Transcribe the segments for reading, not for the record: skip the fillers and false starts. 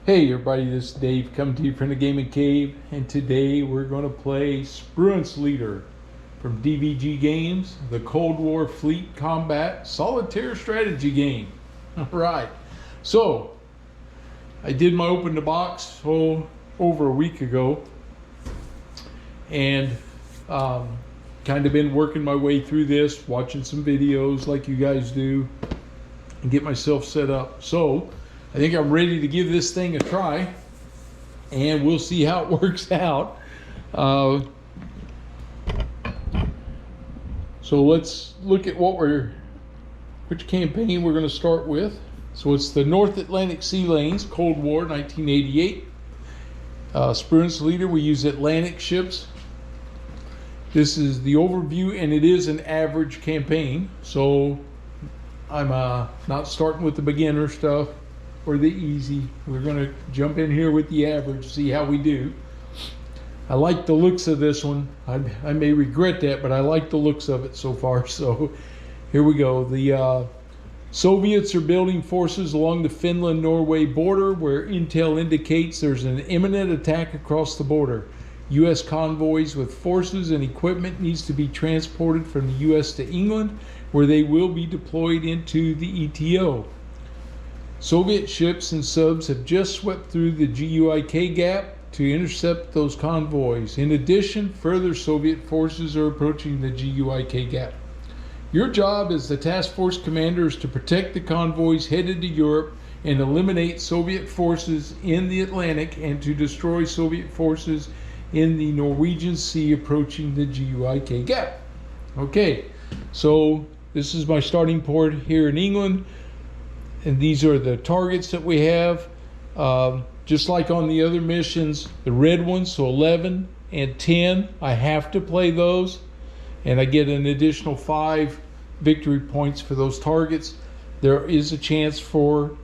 Hey everybody, this is Dave coming to you from the Gaming Cave, and today we're going to play Spruance Leader from DVG Games, the Cold War Fleet Combat Solitaire Strategy game. Alright, so I did my open the box over a week ago, and kind of been working my way through this, watching some videos like you guys do, and get myself set up. So I think I'm ready to give this thing a try, and we'll see how it works out. So let's look at which campaign we're going to start with. So it's the North Atlantic Sea Lanes, Cold War, 1988. Spruance Leader, we use Atlantic ships. This is the overview, and it is an average campaign. So I'm not starting with the beginner stuff or the easy. We're going to jump in here with the average, see how we do. I like the looks of this one. I may regret that, but I like the looks of it so far. So here we go. The Soviets are building forces along the Finland-Norway border, where intel indicates there's an imminent attack across the border. U.S. convoys with forces and equipment needs to be transported from the U.S. to England, where they will be deployed into the ETO. Soviet ships and subs have just swept through the GUIK gap to intercept those convoys. In addition, further Soviet forces are approaching the GUIK gap. Your job as the task force commander is to protect the convoys headed to Europe and eliminate Soviet forces in the Atlantic, and to destroy Soviet forces in the Norwegian Sea approaching the GUIK gap. Okay, so this is my starting port here in England, and these are the targets that we have. Just like on the other missions, the red ones, so 11 and 10, I have to play those, and I get an additional 5 victory points for those targets. There is a chance for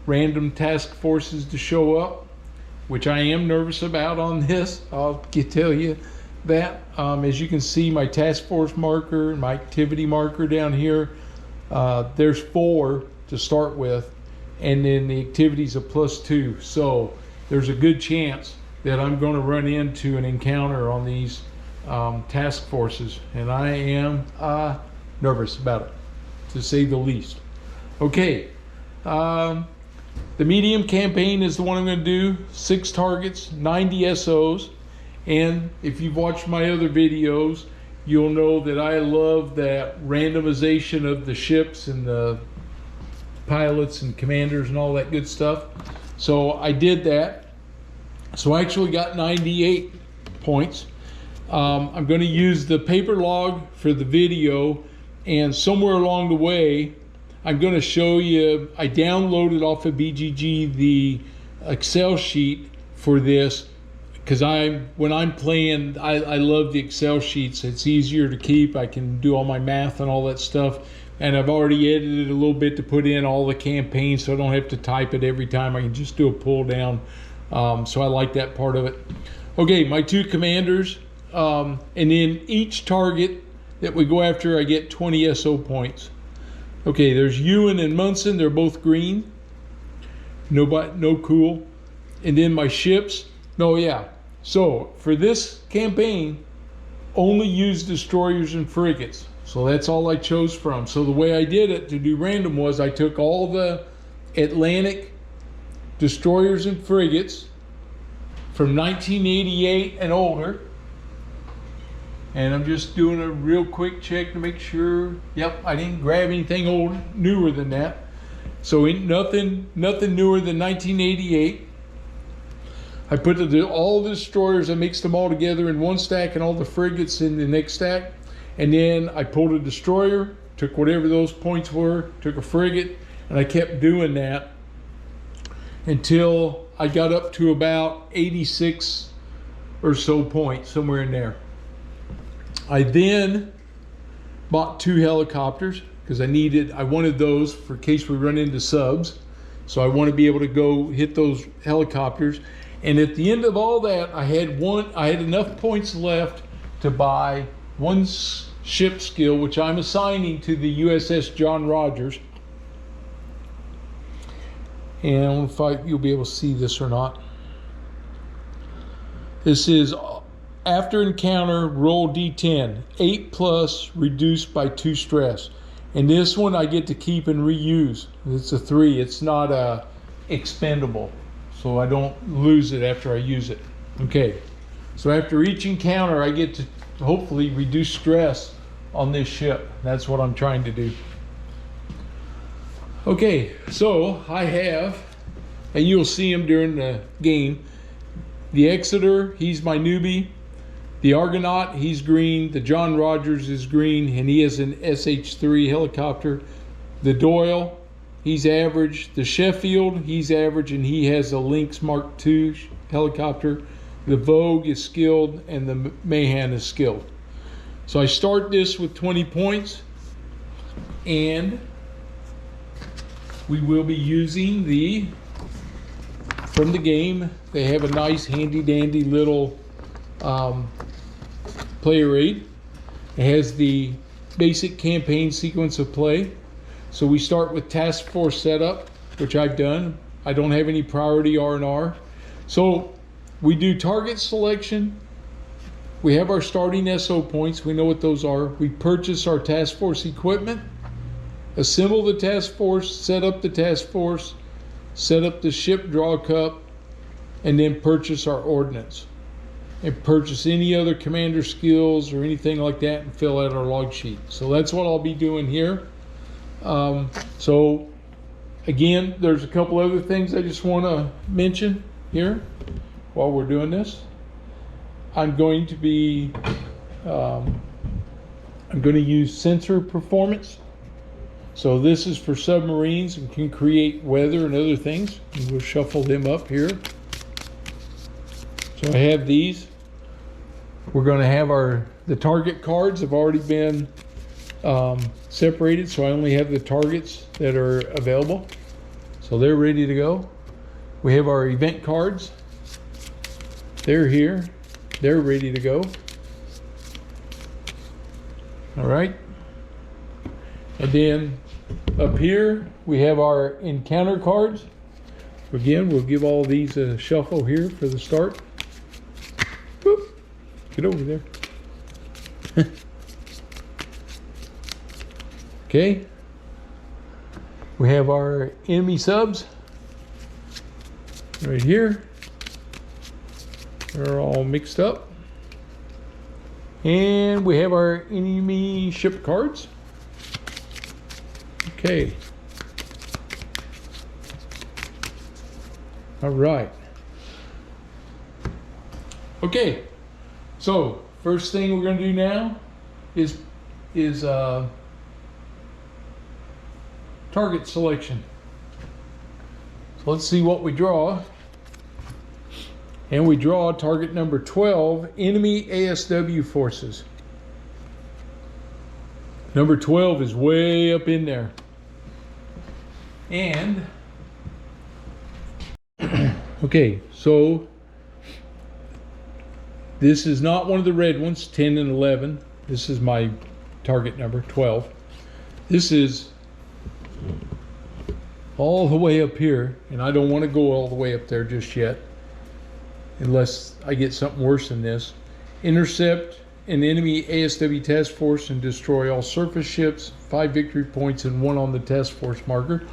random task forces to show up, which I am nervous about on this. I'll tell you that. As you can see, my task force marker and my activity marker down here, there's 4 to start with, and then the activities of +2. So there's a good chance that I'm going to run into an encounter on these task forces, and I am nervous about it, to say the least. Okay, the medium campaign is the one I'm going to do. 6 targets, 90 SOs, and if you've watched my other videos, you'll know that I love that randomization of the ships and the pilots and commanders and all that good stuff. So I did that. So I actually got 98 points. I'm going to use the paper log for the video, and somewhere along the way I'm going to show you, I downloaded off of BGG the Excel sheet for this, because when I'm playing, I love the Excel sheets. It's easier to keep. I can do all my math and all that stuff. And I've already edited a little bit to put in all the campaigns, so I don't have to type it every time. I can just do a pull down. So I like that part of it. Okay, my 2 commanders. And then each target that we go after, I get 20 SO points. Okay, there's Ewan and Munson. They're both green. No cool. And then my ships. No, yeah. So for this campaign, only use destroyers and frigates. So that's all I chose from. So the way I did it to do random was I took all the Atlantic destroyers and frigates from 1988 and older. And I'm just doing a real quick check to make sure, yep, I didn't grab anything newer than that. So nothing newer than 1988. I put all the destroyers, I mixed them all together in one stack, and all the frigates in the next stack. And then I pulled a destroyer, took whatever those points were, took a frigate, and I kept doing that until I got up to about 86 or so points, somewhere in there. I then bought 2 helicopters, because I wanted those for case we run into subs. So I want to be able to go hit those helicopters. And at the end of all that, I had enough points left to buy 1 ship skill, which I'm assigning to the USS John Rogers. And I don't know if you'll be able to see this or not. This is after encounter, roll D10, 8+ reduced by 2 stress. And this one I get to keep and reuse. It's a 3. It's not expendable, so I don't lose it after I use it. Okay, so after each encounter I get to hopefully reduce stress on this ship. That's what I'm trying to do. Okay, so I have, and you'll see him during the game, the Exeter, he's my newbie. The Argonaut, he's green. The John Rogers is green, and he has an SH-3 helicopter. The Doyle, he's average. The Sheffield, he's average, and he has a Lynx Mark II helicopter. The Vogue is skilled, and the Mahan is skilled. So I start this with 20 points, and we will be using from the game, they have a nice handy dandy little player aid. It has the basic campaign sequence of play. So we start with task force setup, which I've done. I don't have any priority R&R. So we do target selection. We have our starting SO points. We know what those are. We purchase our task force equipment, assemble the task force, set up the task force, set up the ship draw cup, and then purchase our ordnance. And purchase any other commander skills or anything like that and fill out our log sheet. So that's what I'll be doing here. So again, there's a couple other things I just want to mention here while we're doing this. I'm going to use sensor performance. So this is for submarines and can create weather and other things. And we'll shuffle them up here. So I have these. We're going to have the target cards have already been separated, so I only have the targets that are available. So they're ready to go. We have our event cards. They're here. They're ready to go. All right. And then up here, we have our encounter cards. Again, we'll give all these a shuffle here for the start. Boop. Get over there. Okay. We have our enemy subs right here. They're all mixed up. And we have our enemy ship cards. Okay. All right. Okay. So first thing we're going to do now is target selection. So let's see what we draw. And we draw target number 12, enemy ASW forces. Number 12 is way up in there. And okay, so this is not one of the red ones, 10 and 11. This is my target number, 12. This is all the way up here, and I don't want to go all the way up there just yet, unless I get something worse than this. Intercept an enemy ASW task force and destroy all surface ships, 5 victory points and 1 on the task force marker.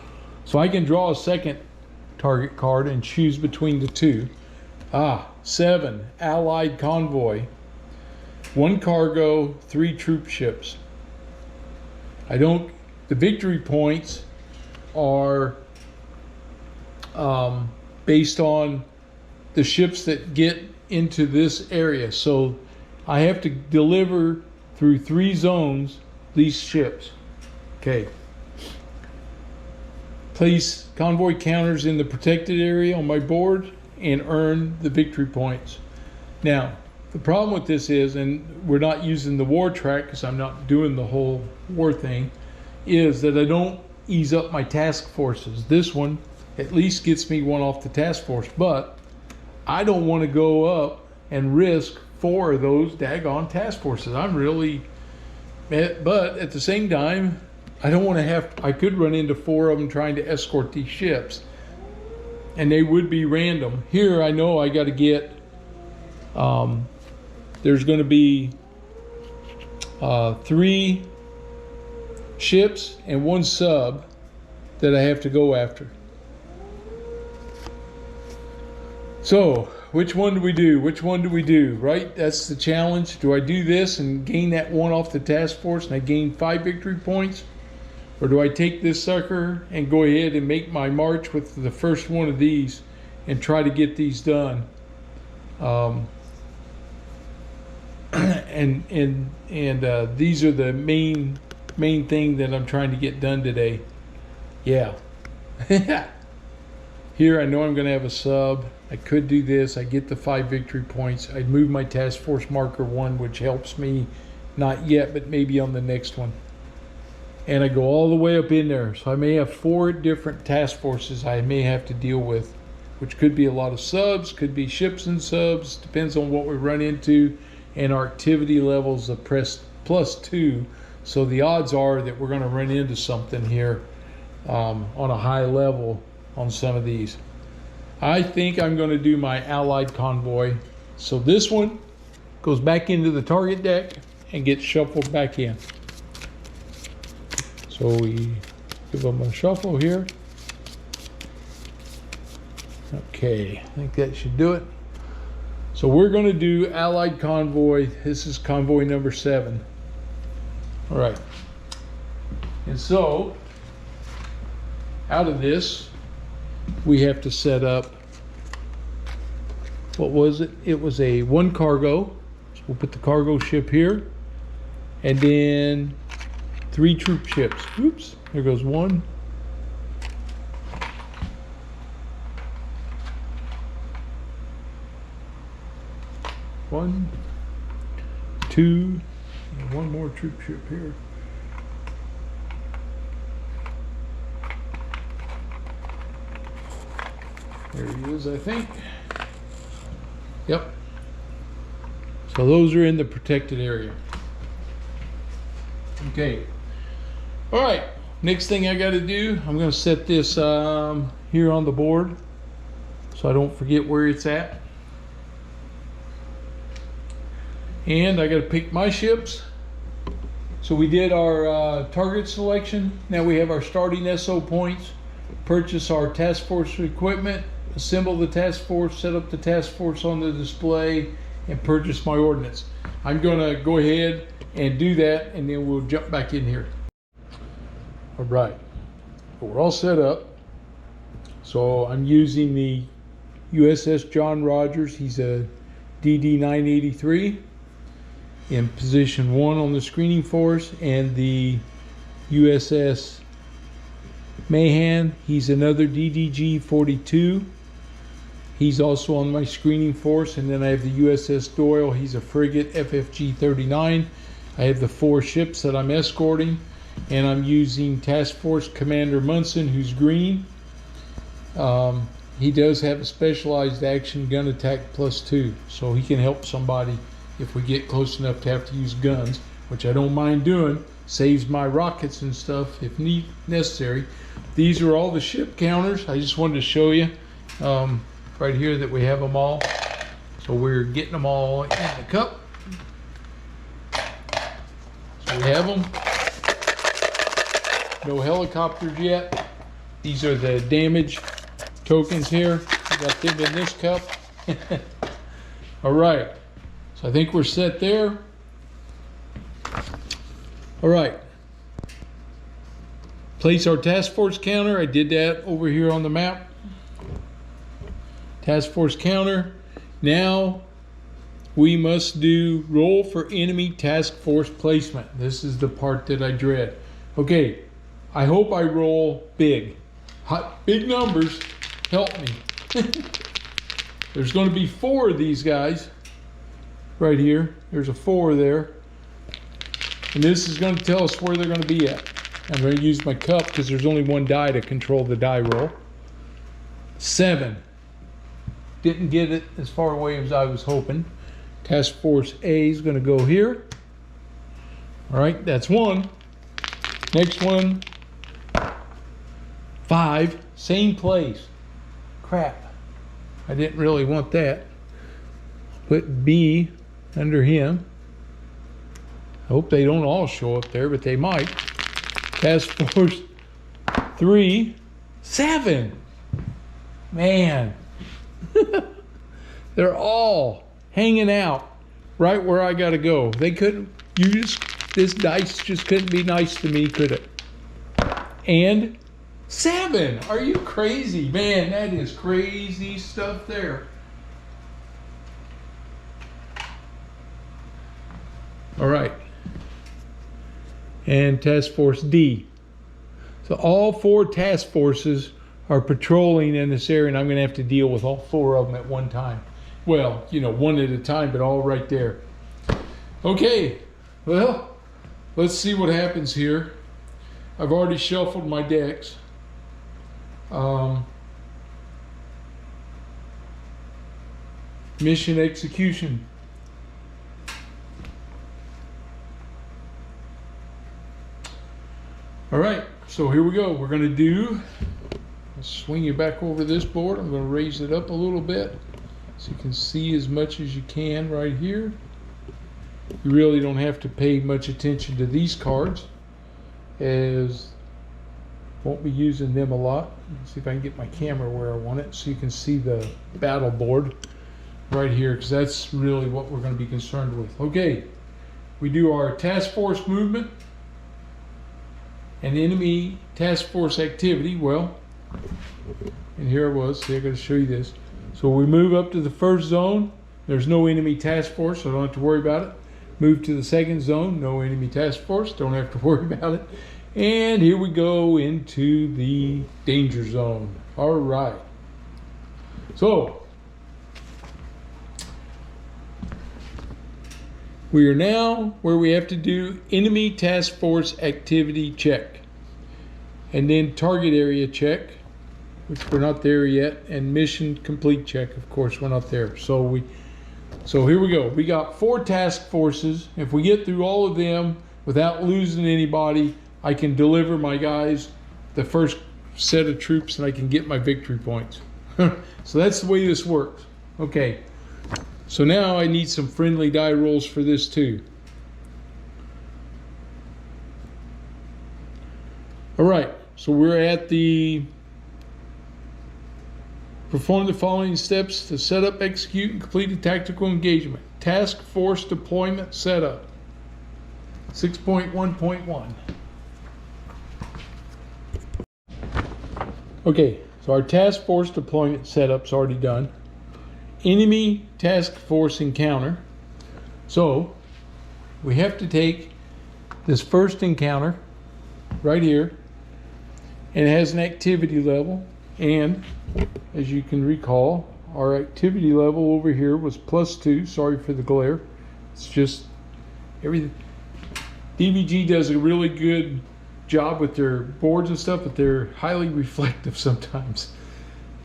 So I can draw a second target card and choose between the two. 7, Allied convoy, 1 cargo, 3 troop ships. The victory points are based on the ships that get into this area. So I have to deliver through 3 zones these ships. Okay. Place convoy counters in the protected area on my board and earn the victory points. Now, the problem with this is, and we're not using the war track because I'm not doing the whole war thing, is that I don't ease up my task forces. This one at least gets me 1 off the task force, but I don't want to go up and risk 4 of those daggone task forces. But at the same time, I don't want to I could run into 4 of them trying to escort these ships. and they would be random. Here I know I got to get, there's going to be 3 ships and 1 sub that I have to go after. So which one do we do? Which one do we do, right? That's the challenge. Do I do this and gain that 1 off the task force and I gain 5 victory points? Or do I take this sucker and go ahead and make my march with the first one of these and try to get these done? These are the main thing that I'm trying to get done today. Yeah. Here I know I'm going to have a sub. I could do this. I get the 5 victory points. I'd move my task force marker 1, which helps me, not yet, but maybe on the next one. And I go all the way up in there. So I may have 4 different task forces I may have to deal with, which could be a lot of subs, could be ships and subs, depends on what we run into, and our activity levels of +2. So the odds are that we're going to run into something here on a high level on some of these. I think I'm going to do my Allied convoy. So this one goes back into the target deck and gets shuffled back in. So we give them a shuffle here. Okay, I think that should do it. So we're going to do Allied convoy. This is convoy number 7. All right. And so out of this, we have to set up, what was it? It was a 1 cargo. So we'll put the cargo ship here, and then 3 troop ships. Oops, there goes 1. One, 2, and 1 more troop ship here. There he is, I think. Yep. So those are in the protected area. Okay. All right. Next thing I got to do, I'm going to set this here on the board so I don't forget where it's at. And I got to pick my ships. So we did our target selection. Now we have our starting SO points. Purchase our task force equipment. Assemble the task force, set up the task force on the display, and purchase my ordnance. I'm going to go ahead and do that, and then we'll jump back in here. All right, we're all set up. So I'm using the USS John Rogers. He's a DD 983 in position 1 on the screening force, and the USS Mahan. He's another DDG 42. He's also on my screening force. And then I have the USS Doyle. He's a frigate, FFG 39. I have the 4 ships that I'm escorting, and I'm using Task Force Commander Munson, who's green. He does have a specialized action gun attack +2, so he can help somebody if we get close enough to have to use guns, which I don't mind doing. Saves my rockets and stuff if necessary. These are all the ship counters. I just wanted to show you right here that we have them all. So we're getting them all in the cup. So we have them. No helicopters yet. These are the damage tokens here. We got them in this cup. All right. So I think we're set there. All right. Place our task force counter. I did that over here on the map. Task force counter. Now we must do roll for enemy task force placement. This is the part that I dread. Okay, I hope I roll big. Big numbers help me. There's going to be 4 of these guys right here. There's a 4 there. And this is going to tell us where they're going to be at. I'm going to use my cup because there's only 1 die to control the die roll. 7. Didn't get it as far away as I was hoping. Task Force A is going to go here. All right, that's 1. Next one, 5, same place. crap. I didn't really want that. Put B under him. I hope they don't all show up there, but they might. Task Force 3, 7. Man. They're all hanging out right where I gotta go. They couldn't, this dice just couldn't be nice to me, could it? And 7. Are you crazy? Man, that is crazy stuff there. All right. And Task Force D. So all 4 task forces are patrolling in this area, and I'm going to have to deal with all 4 of them at one time. Well, you know, one at a time, but all right there. Okay, well, let's see what happens here. I've already shuffled my decks. Mission execution. All right, so here we go. We're going to do, I'll swing you back over this board. I'm going to raise it up a little bit so you can see as much as you can right here. You really don't have to pay much attention to these cards, as won't be using them a lot. Let's see if I can get my camera where I want it so you can see the battle board right here, because that's really what we're going to be concerned with. Okay, we do our task force movement and enemy task force activity. Well, and here it was. See, I got to show you this. So we move up to the first zone. There's no enemy task force, so I don't have to worry about it. Move to the second zone. No enemy task force. Don't have to worry about it. And here we go into the danger zone. All right. So we are now where we have to do enemy task force activity check, and then target area check, which we're not there yet, and mission complete check. Of course, we're not there. So here we go. We got 4 task forces. If we get through all of them without losing anybody, I can deliver my guys the first set of troops, and I can get my victory points. So that's the way this works. Okay. So now I need some friendly die rolls for this too. All right, so we're at the perform the following steps to set up, execute, and complete a tactical engagement. Task Force Deployment Setup. 6.1.1. Okay, so our Task Force Deployment Setup's already done. Enemy task force encounter. So we have to take this first encounter right here, and it has an activity level, and as you can recall, our activity level over here was +2. Sorry for the glare. It's just everything. DVG does a really good job with their boards and stuff, but they're highly reflective sometimes.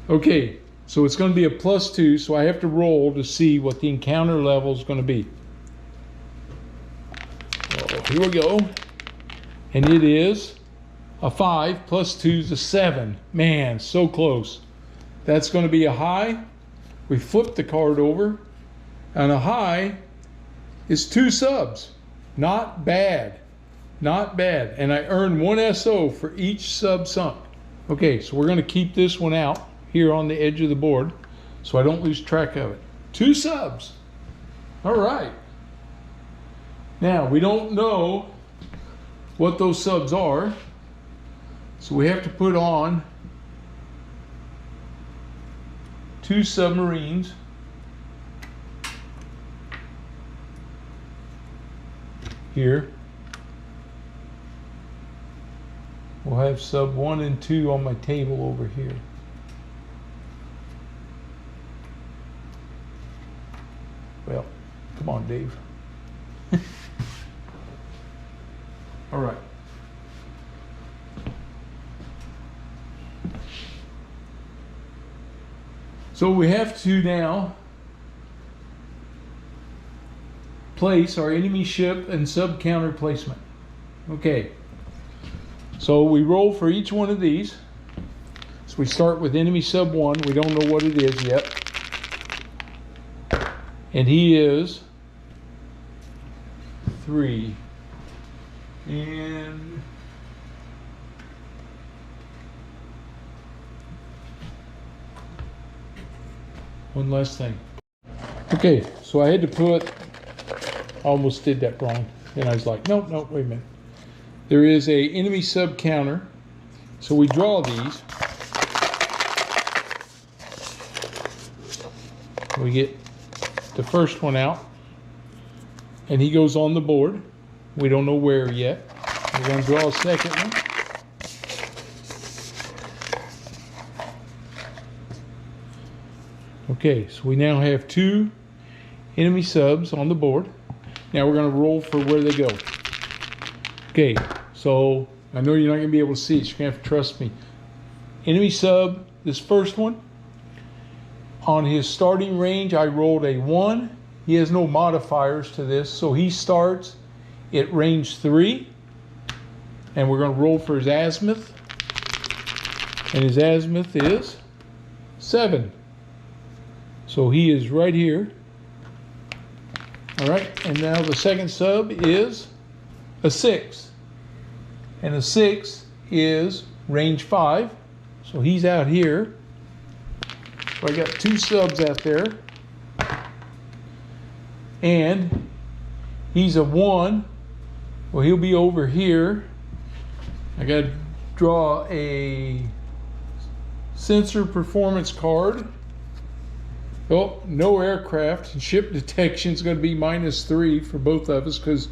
Okay. So it's going to be a +2, so I have to roll to see what the encounter level is going to be. So here we go. And it is a 5 +2 is a 7. Man, so close. That's going to be a high. We flip the card over, and a high is 2 subs. Not bad. Not bad. And I earn 1 SO for each sub sunk. Okay, so we're going to keep this one out here on the edge of the board so I don't lose track of it. 2 subs. All right. Now, we don't know what those subs are, so we have to put on 2 submarines. Here. We'll have sub 1 and 2 on my table over here. Well, come on, Dave. All right. So we have to now place our enemy ship and sub counter placement. Okay. So we roll for each one of these. So we start with enemy sub 1. We don't know what it is yet. And he is 3. And one last thing. Okay, so I had to put, I almost did that wrong. And I was like, nope, wait a minute. There is a enemy sub counter. So we draw these. We get the first one out. And he goes on the board. We don't know where yet. We're going to draw a second one. Okay, so we now have 2 enemy subs on the board. Now we're going to roll for where they go. Okay, so I know you're not going to be able to see it. You're going to have to trust me. Enemy sub, this first one. On his starting range, I rolled a 1. He has no modifiers to this, so he starts at range 3. And we're going to roll for his azimuth. And his azimuth is 7. So he is right here. All right, and now the second sub is a 6. And a 6 is range 5. So he's out here. So I got 2 subs out there. And he's a 1. Well, he'll be over here. I got to draw a sensor performance card. Oh, no aircraft. And ship detection is going to be -3 for both of us because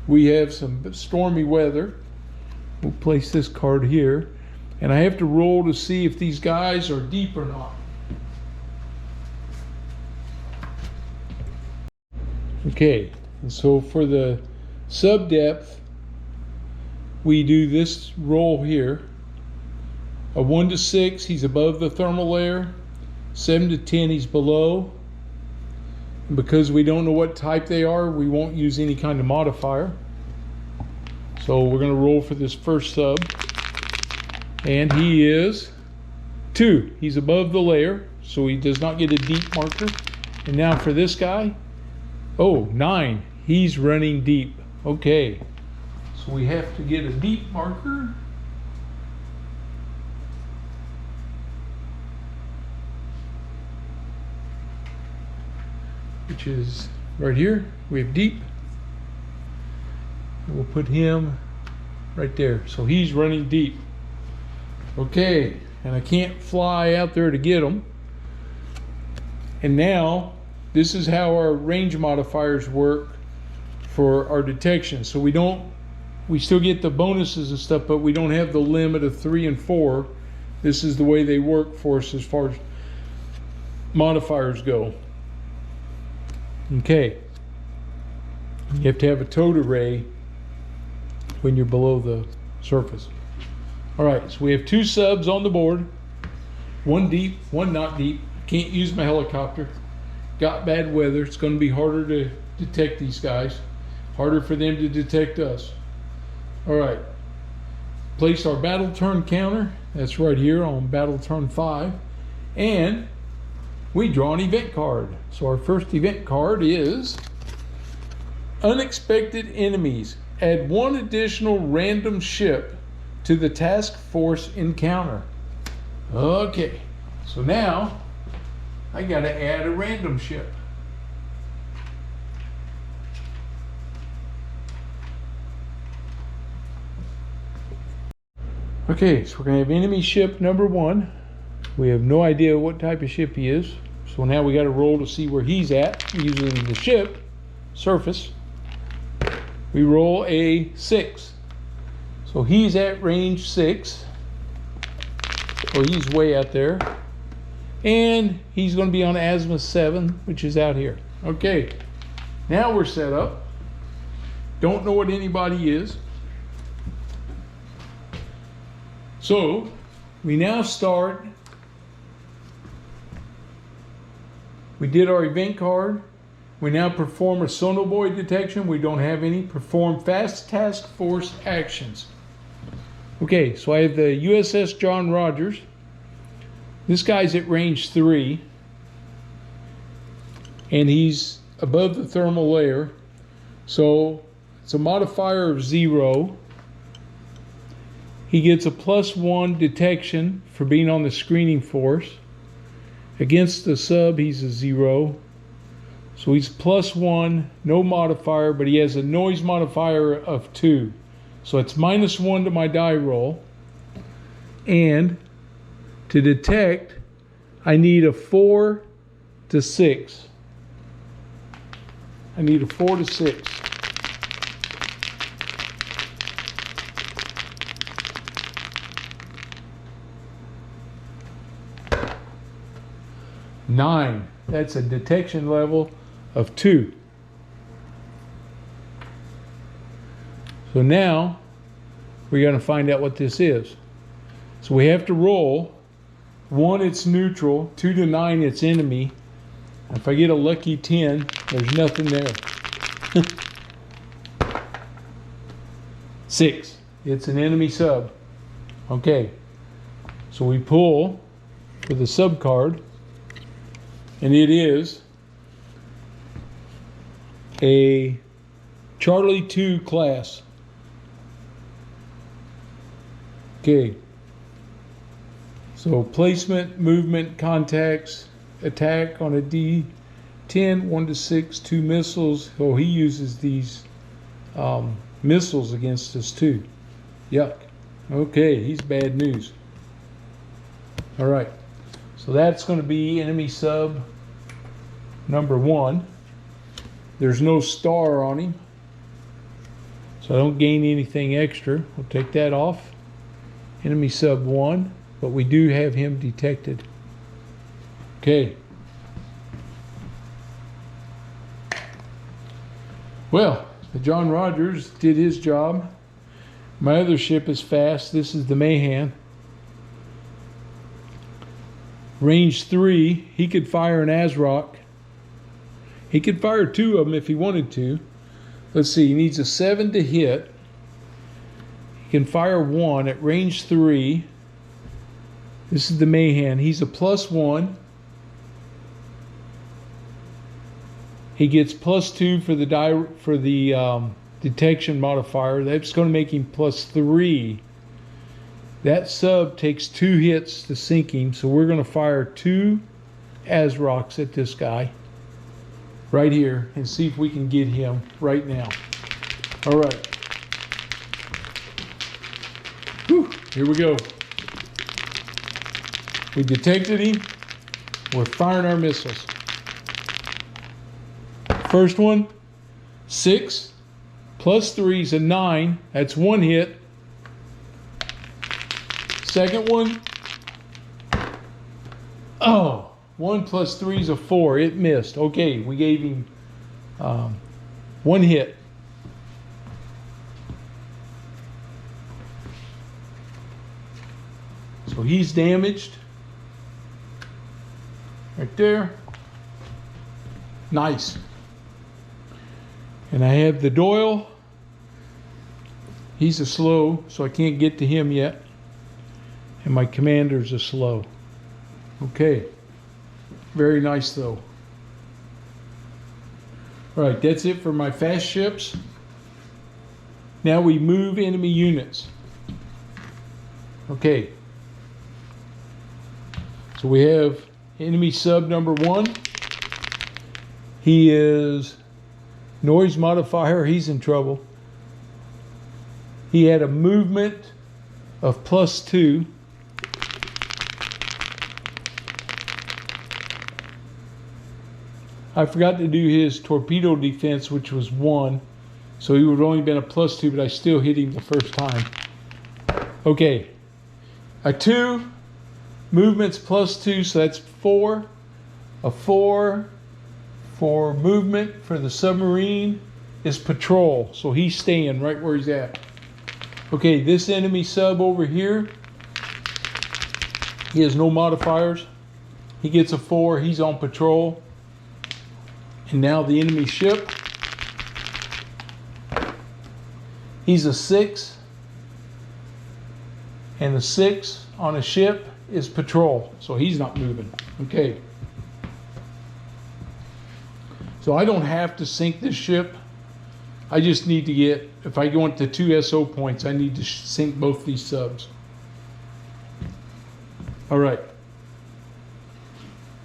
we have some stormy weather. We'll place this card here. And I have to roll to see if these guys are deep or not. Okay, and so for the sub depth, we do this roll here. A 1 to 6, he's above the thermal layer. 7 to 10, he's below. And because we don't know what type they are, we won't use any kind of modifier. So we're going to roll for this first sub. And he is 2. He's above the layer, so he does not get a deep marker. And now for this guy, oh, 9. He's running deep. Okay. So we have to get a deep marker. Which is right here. We have deep. And we'll put him right there. So he's running deep. Okay. And I can't fly out there to get him. And now, this is how our range modifiers work for our detection. So we still get the bonuses and stuff, but we don't have the limit of 3 and 4. This is the way they work for us as far as modifiers go. Okay. You have to have a towed array when you're below the surface. All right, so we have 2 subs on the board. 1 deep, 1 not deep. Can't use my helicopter. Got bad weather. It's going to be harder to detect these guys. Harder for them to detect us. All right. Place our battle turn counter. That's right here on battle turn 5. And we draw an event card. So our first event card is Unexpected Enemies. Add 1 additional random ship to the task force encounter. Okay. So now I got to add a random ship. Okay, so we're going to have enemy ship number 1. We have no idea what type of ship he is. So now we got to roll to see where he's at using the ship surface. We roll a 6. So he's at range 6. So he's way out there. And he's going to be on azimuth 7, which is out here. Okay, now we're set up. Don't know what anybody is. So we now start. We did our event card. We now perform a sonobuoy detection. We don't have any. Perform fast task force actions. Okay, so I have the USS John Rogers. This guy's at range 3, and he's above the thermal layer, so it's a modifier of 0. He gets a +1 detection for being on the screening force. Against the sub, he's a 0. So he's +1, no modifier, but he has a noise modifier of 2. So it's -1 to my die roll. And to detect, I need a 4 to 6. I need a 4 to 6. Nine. That's a detection level of 2. So now we're going to find out what this is. So we have to roll. 1, it's neutral. 2 to 9, it's enemy. If I get a lucky 10, there's nothing there. 6, it's an enemy sub. Okay, so we pull for the sub card, and it is a Charlie 2 class. Okay, so placement, movement, contacts, attack on a D10, 1 to 6, 2 missiles. Oh, he uses these missiles against us too. Yuck. Okay, he's bad news. All right, so that's going to be enemy sub number 1. There's no star on him, so I don't gain anything extra. We'll take that off. Enemy sub 1, but we do have him detected. Okay. Well, the John Rogers did his job. My other ship is fast. This is the Mahan. Range 3, he could fire an ASROC. He could fire 2 of them if he wanted to. Let's see, he needs a 7 to hit. He can fire 1 at range 3. This is the Mahan. He's a +1. He gets +2 for the detection modifier. That's going to make him +3. That sub takes 2 hits to sink him, so we're going to fire 2 ASROCs at this guy right here and see if we can get him right now. All right. Whew, here we go. We detected him. We're firing our missiles. First one, 6 +3 is a 9. That's 1 hit. Second one, oh, 1 + 3 is a 4. It missed. Okay, we gave him 1 hit. So he's damaged. Right there. Nice. And I have the Doyle. He's a slow, so I can't get to him yet. And my commander's a slow. Okay. Very nice though. All right, that's it for my fast ships. Now we move enemy units. Okay. So we have enemy sub number 1. He is noise modifier. He's in trouble. He had a movement of +2. I forgot to do his torpedo defense, which was 1. So he would have only been a +2, but I still hit him the first time. Okay. A 2, movement's +2, so that's 4. A 4 for movement for the submarine is patrol. So he's staying right where he's at. Okay, this enemy sub over here, he has no modifiers. He gets a 4, he's on patrol. And now the enemy ship, he's a 6. And a 6 on a ship is patrol, so he's not moving. Okay. So I don't have to sink this ship. I just need to get, if I want the 2 SO points, I need to sink both these subs. All right.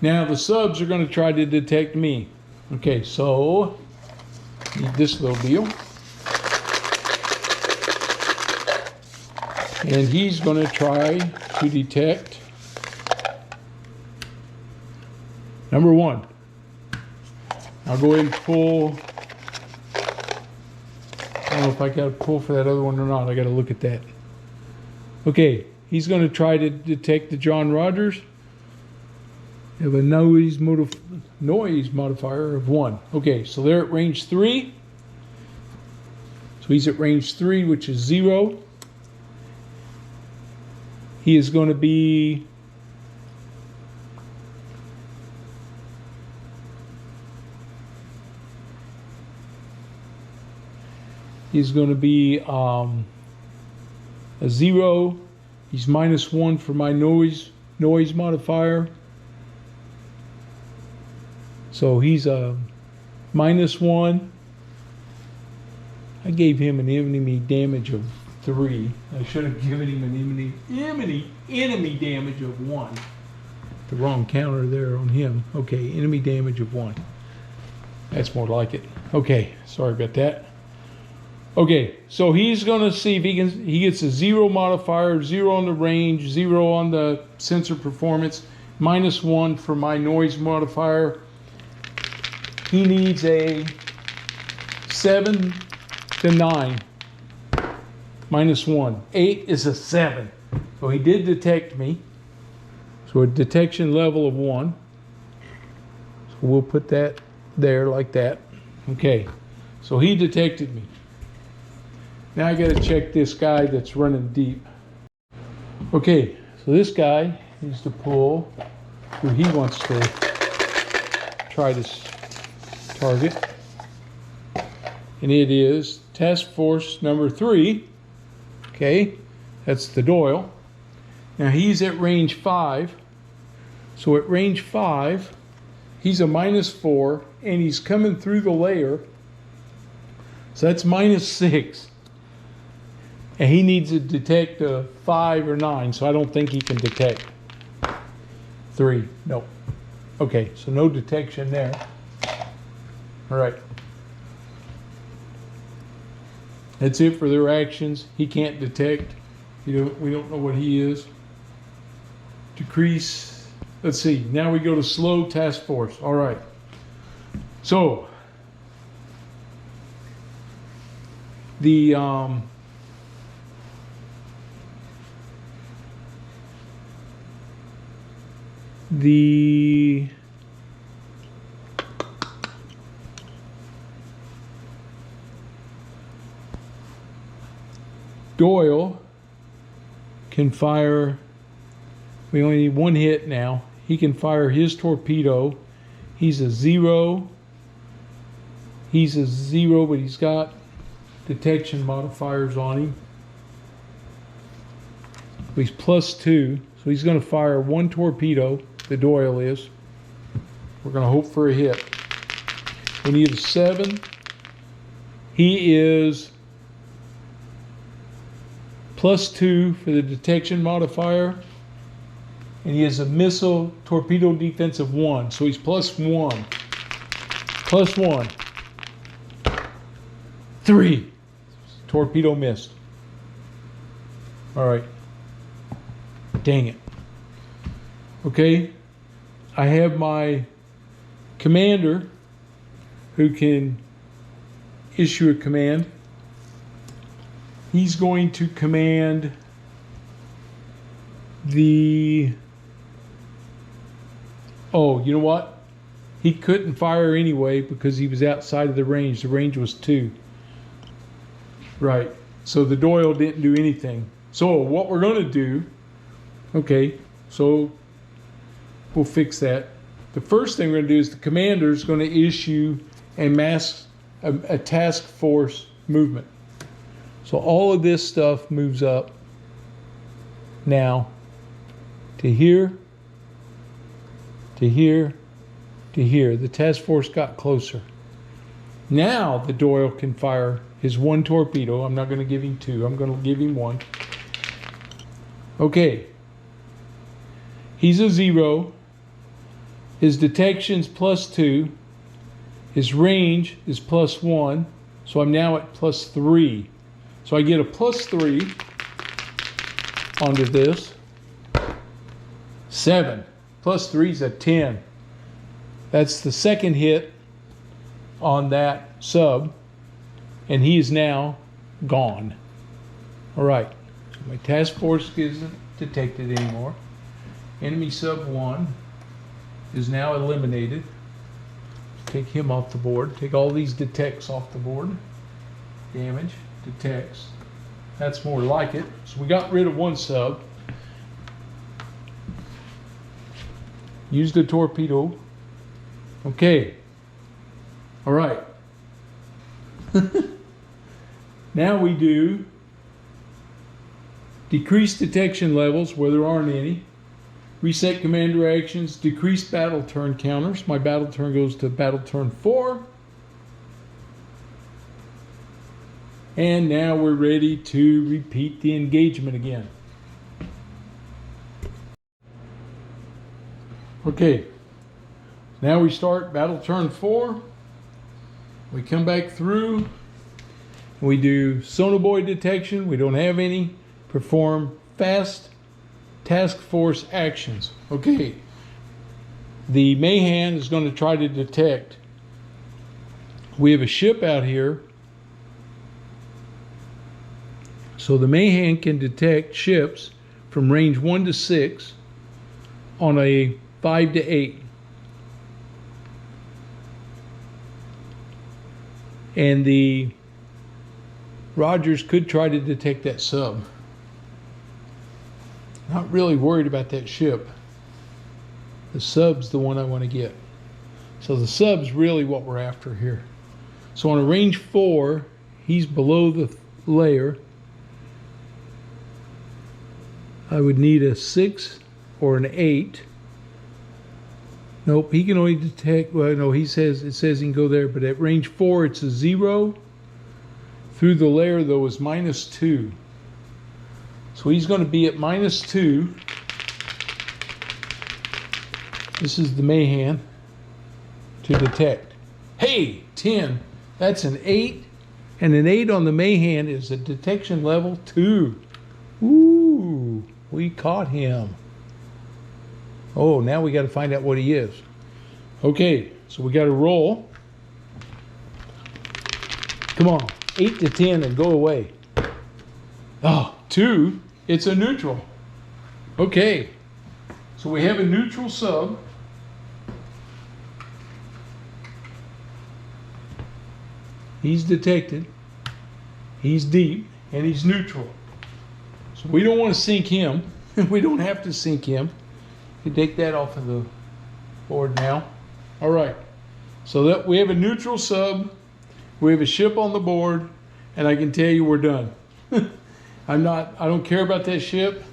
Now the subs are going to try to detect me. Okay, so need this little deal. And he's going to try to detect number 1. I'll go ahead and pull. I don't know if I got to pull for that other one or not. I got to look at that. Okay, he's going to try to detect the John Rogers. We have a noise modifier of 1. Okay, so they're at range 3. So he's at range 3, which is 0. He is going to be a 0. He's -1 for my noise modifier. So he's a -1. I gave him an enemy damage of 3. I should have given him an enemy damage of 1. The wrong counter there on him. Okay, enemy damage of 1. That's more like it. Okay, sorry about that. Okay, so he's going to see if he gets a 0 modifier, 0 on the range, 0 on the sensor performance, -1 for my noise modifier. He needs a 7 to 9. -1. 8 is a 7. So he did detect me. So a detection level of 1. So we'll put that there like that. Okay. So he detected me. Now I got to check this guy that's running deep. Okay. So this guy needs to pull who he wants to try to target. And it is task force number 3. Okay, that's the Doyle. Now he's at range 5. So at range 5, he's a -4, and he's coming through the layer. So that's -6. And he needs to detect a 5 or 9, so I don't think he can detect 3. No. Okay, so no detection there. All right. That's it for their actions. He can't detect. We don't know what he is. Decrease. Let's see. Now we go to slow task force. All right. So the Doyle can fire, we only need 1 hit now. He can fire his torpedo. He's a 0. He's a 0, but he's got detection modifiers on him. He's +2, so he's going to fire 1 torpedo, the Doyle is. We're going to hope for a hit. We need a 7. He is +2 for the detection modifier, and he has a missile torpedo defense of 1, so he's +1. +1. 3. Torpedo missed. All right. Dang it. Okay. I have my commander who can issue a command. He's going to command the... Oh, you know what? He couldn't fire anyway because he was outside of the range. The range was 2. Right. So the Doyle didn't do anything. So what we're going to do... Okay, so we'll fix that. The first thing we're going to do is the commander is going to issue a task force movement. So all of this stuff moves up now. to here, to here, to here. The task force got closer. Now the Doyle can fire his one torpedo. I'm not going to give him two. I'm going to give him one. Okay. He's a 0. His detection's +2. His range is +1. So I'm now at +3. So I get a +3 onto this. 7. +3 is a 10. That's the second hit on that sub. And he is now gone. All right. So my task force isn't detected anymore. Enemy sub 1 is now eliminated. Take him off the board. Take all these detects off the board. Damage, detects. That's more like it. So we got rid of one sub. Used a torpedo. Okay. All right. Now we do decrease detection levels where there aren't any. Reset commander actions, decrease battle turn counters. My battle turn goes to battle turn 4. And now we're ready to repeat the engagement again. Okay, now we start battle turn 4. We come back through. We do sonobuoy detection. We don't have any. Perform fast task force actions. Okay, the Mahan is going to try to detect. We have a ship out here, so the Mahan can detect ships from range 1 to 6 on a 5 to 8. And the Rogers could try to detect that sub. Not really worried about that ship. The sub's the one I want to get. So the sub's really what we're after here. So on a range 4, he's below the layer. I would need a 6 or an 8. Nope, he can only detect, well, no, it says he can go there, but at range 4, it's a 0. Through the layer, though, is -2. So he's going to be at -2. This is the Mahan to detect. Hey, 10. That's an 8. And an 8 on the Mahan is a detection level 2. Ooh, we caught him. Oh, now we got to find out what he is. Okay, so we got to roll. Come on, 8 to 10 and go away. Oh, 2. It's a neutral. Okay, so we have a neutral sub. He's detected. He's deep and he's neutral. So we don't want to sink him. We don't have to sink him. You take that off of the board now. All right. So that we have a neutral sub. We have a ship on the board, and I can tell you we're done. I don't care about that ship.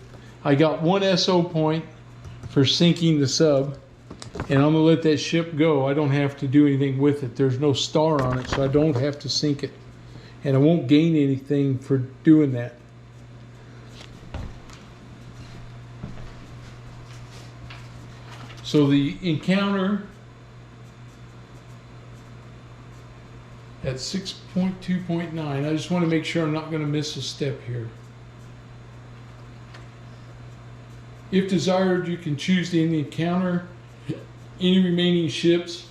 I got one SO point for sinking the sub, and I'm gonna let that ship go. I don't have to do anything with it. There's no star on it, so I don't have to sink it. And I won't gain anything for doing that. So the encounter at 6.2.9, I just want to make sure I'm not going to miss a step here. If desired, you can choose to end the encounter. Any remaining ships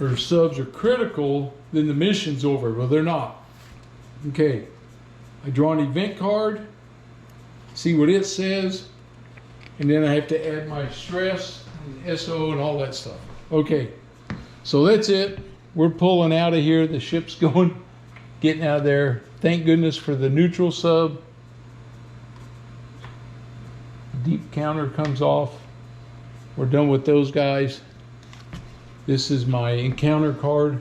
or subs are critical, then the mission's over. Well, they're not. Okay, I draw an event card, see what it says, and then I have to add my stress, and SO, and all that stuff. Okay, so that's it. We're pulling out of here. The ship's going, getting out of there. Thank goodness for the neutral sub. Deep counter comes off. We're done with those guys. This is my encounter card.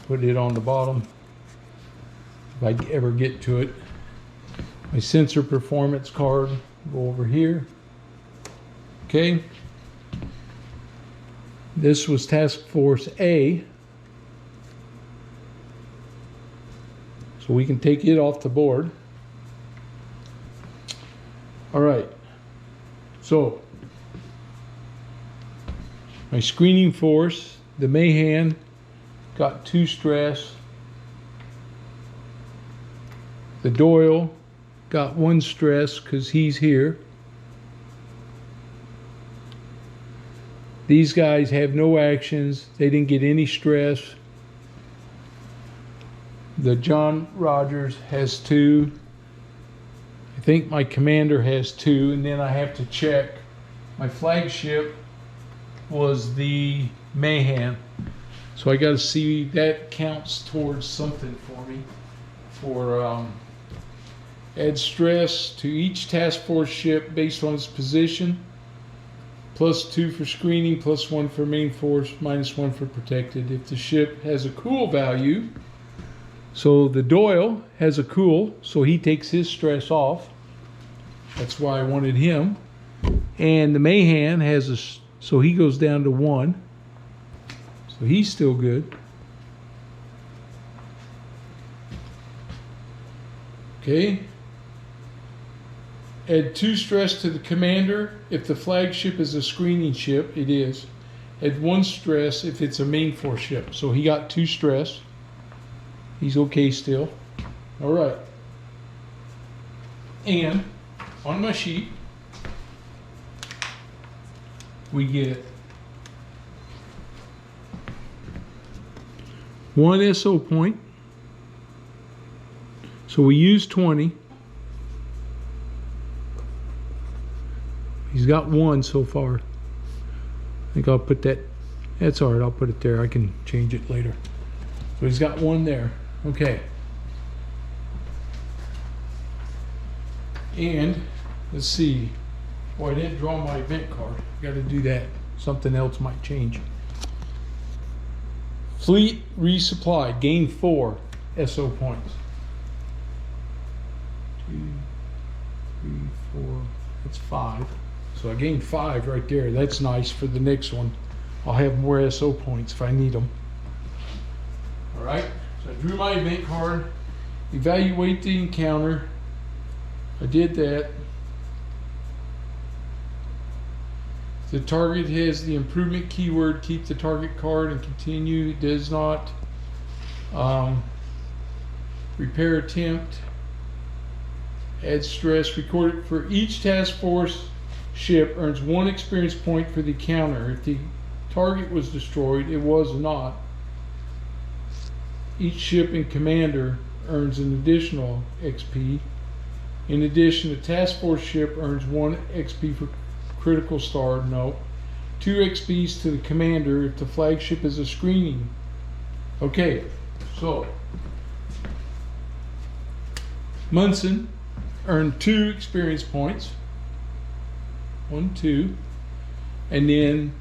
Put it on the bottom if I ever get to it. My sensor performance card, go over here. Okay. This was Task Force A. So we can take it off the board. All right. So my screening force, the Mahan, got 2 stress. The Doyle got 1 stress because he's here. These guys have no actions. They didn't get any stress. The John Rogers has 2. I think my commander has 2, and then I have to check. My flagship was the Mahan. So I got to see that counts towards something for me. For add stress to each task force ship based on its position. +2 for screening, +1 for main force, -1 for protected. If the ship has a cool value, so the Doyle has a cool, so he takes his stress off. That's why I wanted him. And the Mahan has a, so he goes down to 1. So he's still good. Okay. Add 2 stress to the commander if the flagship is a screening ship. It is. Add 1 stress if it's a main force ship. So he got 2 stress. He's okay still. All right. And on my sheet, we get 1 SO point. So we use 20. He's got 1 so far. I think I'll put that, that's all right, I'll put it there. I can change it later. So he's got 1 there. Okay. And let's see. Boy, I didn't draw my event card. Got to do that. Something else might change. Fleet resupply, gain 4 SO points. 2, 3, 4, that's 5. So I gained 5 right there. That's nice for the next one. I'll have more SO points if I need them. All right, so I drew my event card. Evaluate the encounter. I did that. The target has the improvement keyword. Keep the target card and continue. It does not. Repair attempt. Add stress. Record it for each task force ship earns 1 experience point for the counter. If the target was destroyed, it was not. Each ship and commander earns an additional XP. In addition, a task force ship earns 1 XP for critical star. No. 2 XPs to the commander if the flagship is a screening. Okay, so Munson earned 2 experience points. 1, 2. And then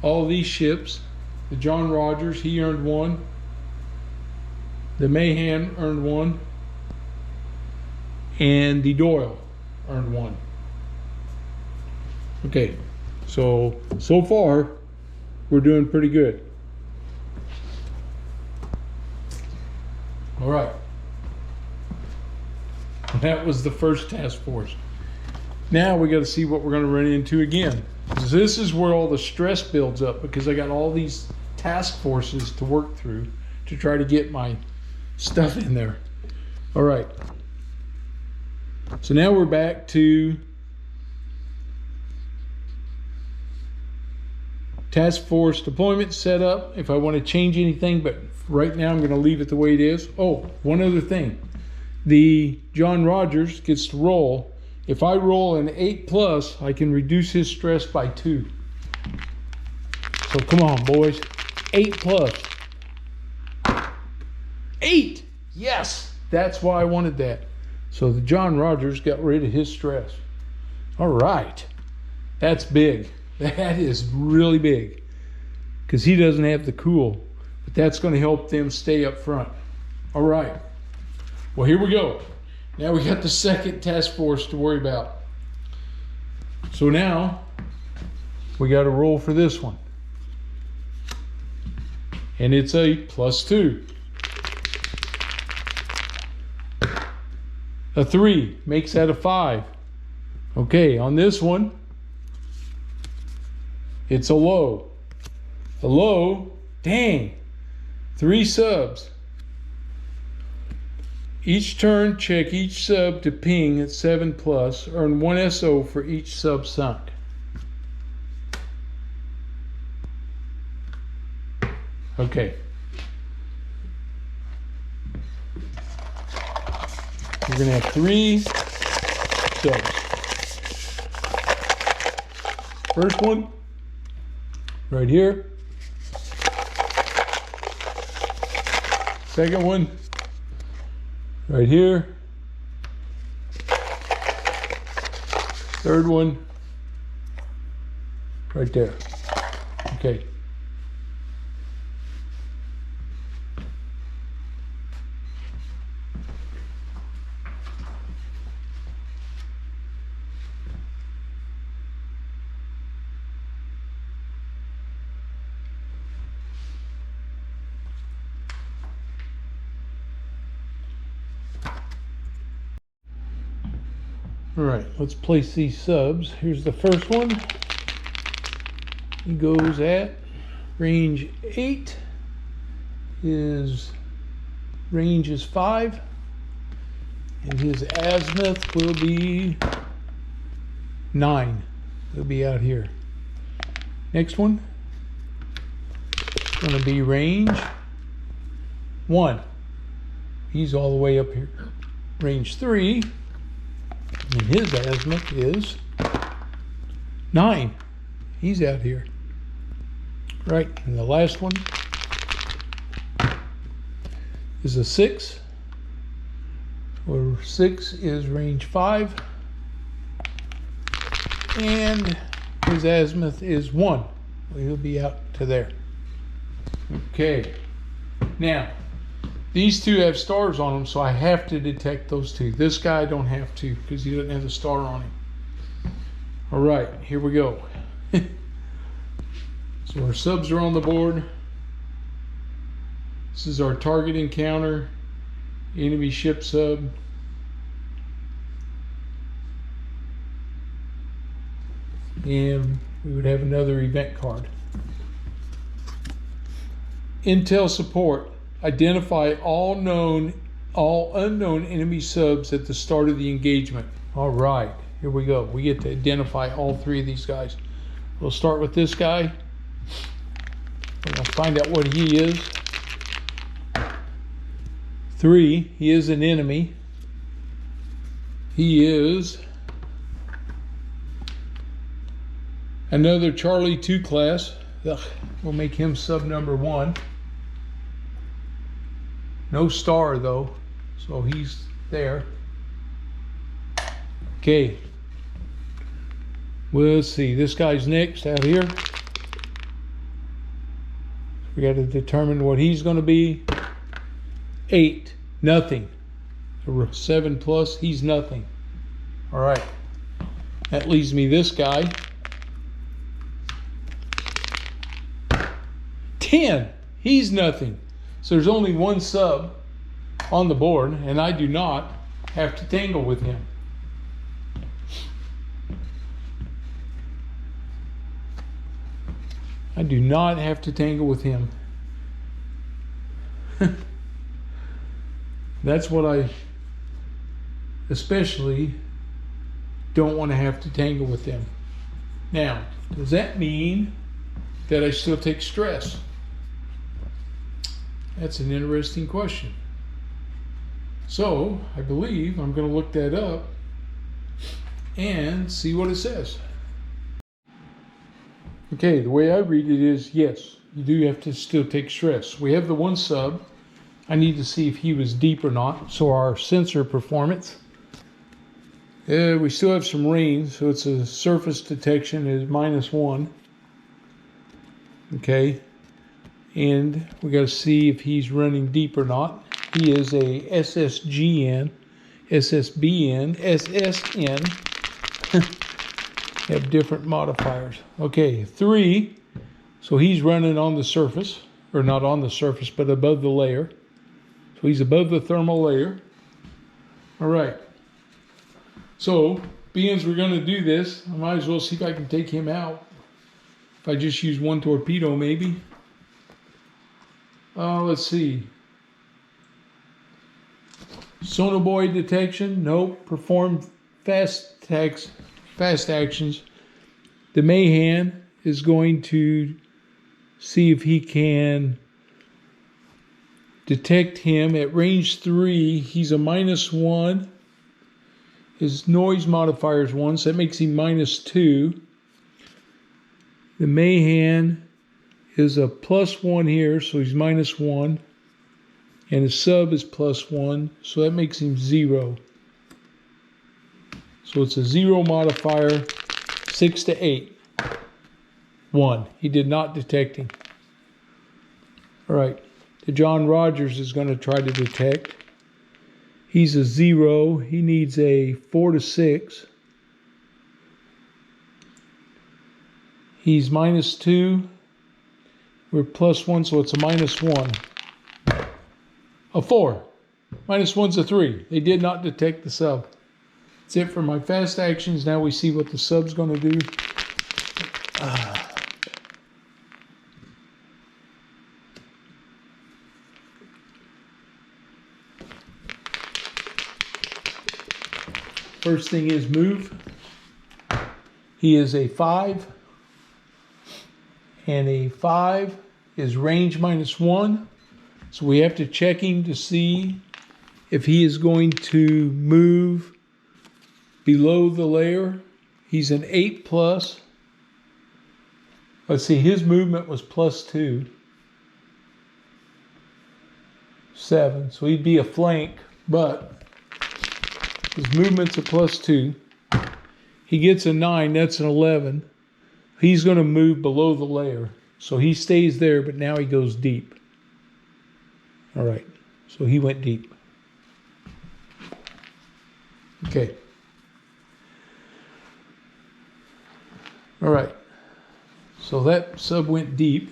all these ships, the John Rogers, he earned 1. The Mahan earned 1. And the Doyle earned 1. Okay, so far we're doing pretty good. All right. That was the first task force. Now we got to see what we're going to run into again. This is where all the stress builds up because I got all these task forces to work through to try to get my stuff in there. All right. So now we're back to task force deployment setup. If I want to change anything, but right now I'm going to leave it the way it is. Oh, one other thing. The John Rogers gets to roll. If I roll an 8+, I can reduce his stress by 2. So come on, boys. 8+. 8! Yes! That's why I wanted that. So the John Rogers got rid of his stress. All right. That's big. That is really big. Because he doesn't have the cool. But that's going to help them stay up front. All right. Well, here we go. Now we got the second task force to worry about. So now We got to roll for this one. And it's a +2. A 3 makes that a 5. Okay, on this one, it's a low. A low, dang, 3 subs. Each turn, check each sub to ping at 7+. Earn 1 SO for each sub sunk. Okay. We're going to have 3 subs. First one, right here. Second one, right here. Third one, right there. Okay. All right, let's place these subs. Here's the first one. He goes at range 8. His range is 5. And his azimuth will be 9. It'll be out here. Next one. It's going to be range 1. He's all the way up here. Range 3. And his azimuth is 9. He's out here. Right, and the last one is a 6. Where 6 is range 5. And his azimuth is 1. He'll be out to there. Okay. Now, these two have stars on them, so I have to detect those two. This guy I don't have to because he doesn't have the star on him. All right, here we go. So our subs are on the board. This is our target encounter, enemy ship sub. And we would have another event card. Intel support. Identify all unknown enemy subs at the start of the engagement. All right, here we go. We get to identify all 3 of these guys. We'll start with this guy. We're going to find out what he is. 3, he is an enemy. He is another Charlie 2 class. Ugh, we'll make him sub number 1. No star though, so he's there. Okay. Well, let's see. This guy's next out here. We got to determine what he's going to be. 8, nothing. 7+, he's nothing. All right. That leaves me this guy. 10, he's nothing. So there's only 1 sub on the board, and I do not have to tangle with him. I do not have to tangle with him. That's what I especially don't want to have to tangle with them. Now, does that mean that I still take stress? That's an interesting question. So, I believe I'm going to look that up and see what it says. Okay, the way I read it is, yes, you do have to still take stress. We have the 1 sub. I need to see if he was deep or not. So our sensor performance. We still have some rain, so it's a surface detection is -1. Okay. And we got to see if he's running deep or not. He is a SSGN, SSBN, SSN. have different modifiers. Okay, 3. So he's running on the surface, or not on the surface, but above the layer. So he's above the thermal layer. All right. So, being as we're going to do this, I might as well see if I can take him out. If I just use one torpedo, maybe. Let's see. Sonobuoy detection, nope. Perform fast actions. The Mahan is going to see if he can detect him at range 3. He's a -1. His noise modifier is 1, so that makes him -2. The Mahan is a +1 here, so he's -1. And his sub is +1, so that makes him 0. So it's a 0 modifier, 6 to 8. 1. He did not detect him. All right. The John Rogers is going to try to detect. He's a 0. He needs a 4 to 6. He's -2. We're +1, so it's a -1. A 4. -1's a 3. They did not detect the sub. That's it for my fast actions. Now we see what the sub's going to do. First thing is move. He is a 5. And a 5 is range -1. So we have to check him to see if he is going to move below the layer. He's an 8+. Let's see, his movement was +2. 7. So he'd be a flank, but his movement's a +2. He gets a 9, that's an 11. He's going to move below the layer. So he stays there, but now he goes deep. All right, so he went deep. Okay. All right, so that sub went deep.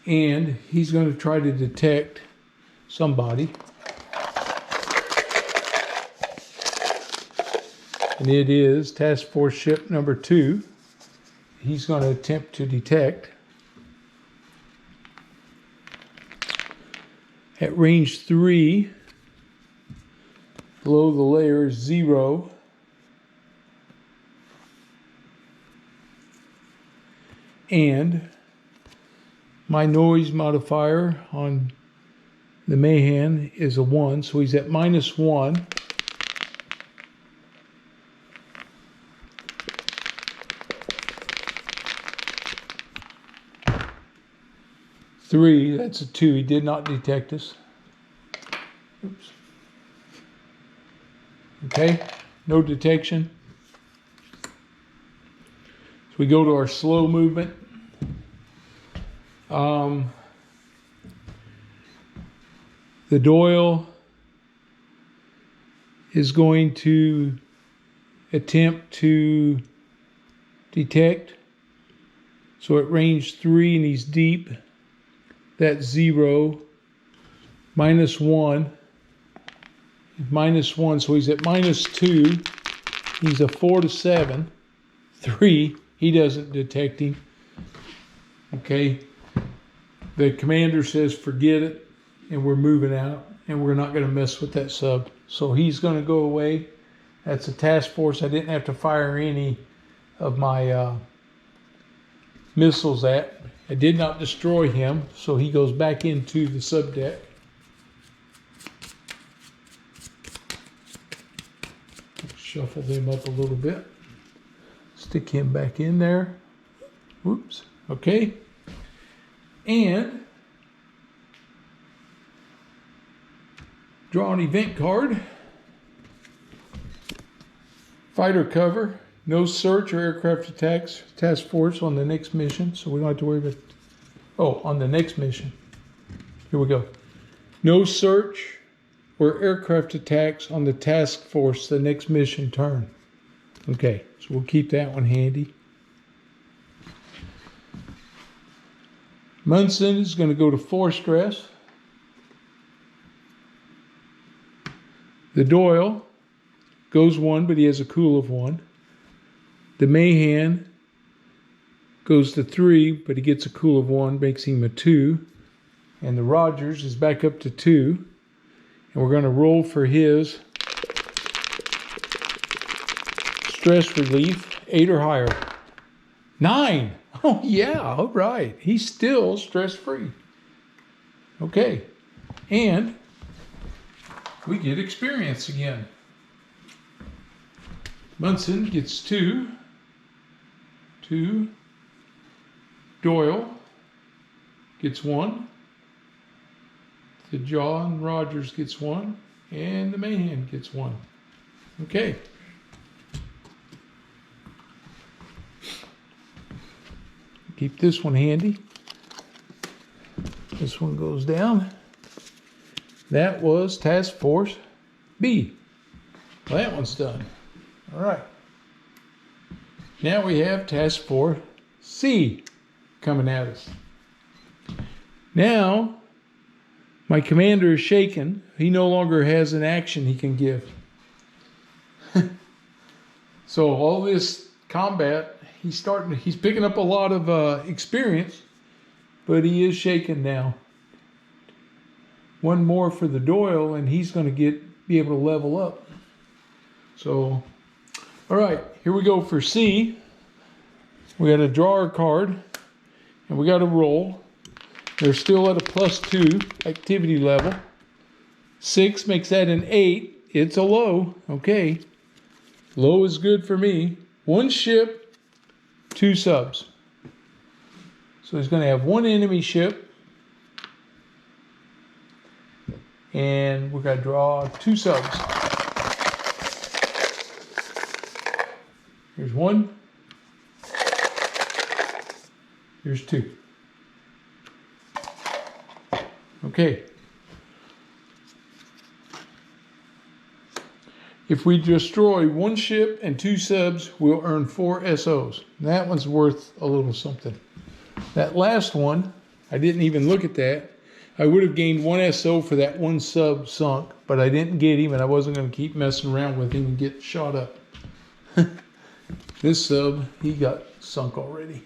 And he's going to try to detect somebody. And it is Task Force Ship number 2. He's going to attempt to detect. At range 3, below the layer is 0. And my noise modifier on the Mahan is a 1, so he's at -1. Three, that's a 2. He did not detect us. Oops. Okay, no detection. So we go to our slow movement. The Doyle is going to attempt to detect. So at range 3 and he's deep. That's 0, -1, -1, so he's at -2. He's a 4 to 7. 3, he doesn't detect him. Okay, the commander says forget it, and we're moving out, and we're not going to mess with that sub. So he's going to go away. That's a task force I didn't have to fire any of my missiles at. I did not destroy him, so he goes back into the subdeck. Shuffle them up a little bit. Stick him back in there. Whoops. Okay. And draw an event card. Fighter cover. No search or aircraft attacks task force on the next mission, so we don't have to worry about. Oh, on the next mission. Here we go. No search or aircraft attacks on the task force the next mission turn. Okay, so we'll keep that one handy. Munson is going to go to 4 stress. The Doyle goes 1, but he has a cool of 1. The Mahan goes to 3, but he gets a cool of 1, makes him a 2. And the Rogers is back up to 2. And we're going to roll for his stress relief, 8 or higher. 9! Oh yeah, all right. He's still stress-free. Okay. And we get experience again. Munson gets 2. 2. Doyle gets 1. The John Rogers gets 1. And the Mahan gets 1. Okay. Keep this one handy. This one goes down. That was Task Force B. Well, that one's done. All right. Now we have Task Force C coming at us. Now, my commander is shaken. He no longer has an action he can give. So all this combat, he's picking up a lot of experience, but he is shaken now. One more for the Doyle, and he's going to be able to level up. So, all right, here we go for C. We got to draw our card, and we got to roll. They're still at a +2 activity level. 6 makes that an 8. It's a low. Okay. Low is good for me. 1 ship, 2 subs. So he's going to have 1 enemy ship. And we're going to draw 2 subs. Here's 1. Here's 2. Okay. If we destroy 1 ship and 2 subs, we'll earn 4 SOs. That one's worth a little something. That last one, I didn't even look at that. I would have gained 1 SO for that 1 sub sunk, but I didn't get him, and I wasn't going to keep messing around with him and get shot up. This sub, he got sunk already.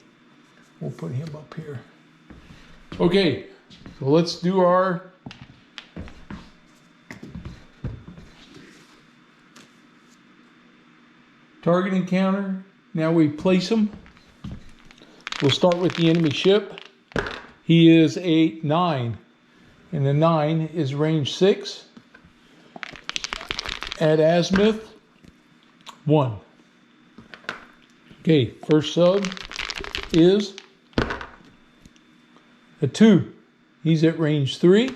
We'll put him up here. Okay, so let's do our target encounter. Now we place them. We'll start with the enemy ship. He is a 9. And the 9 is range 6. At azimuth 1. Okay, first sub is a 2. He's at range 3.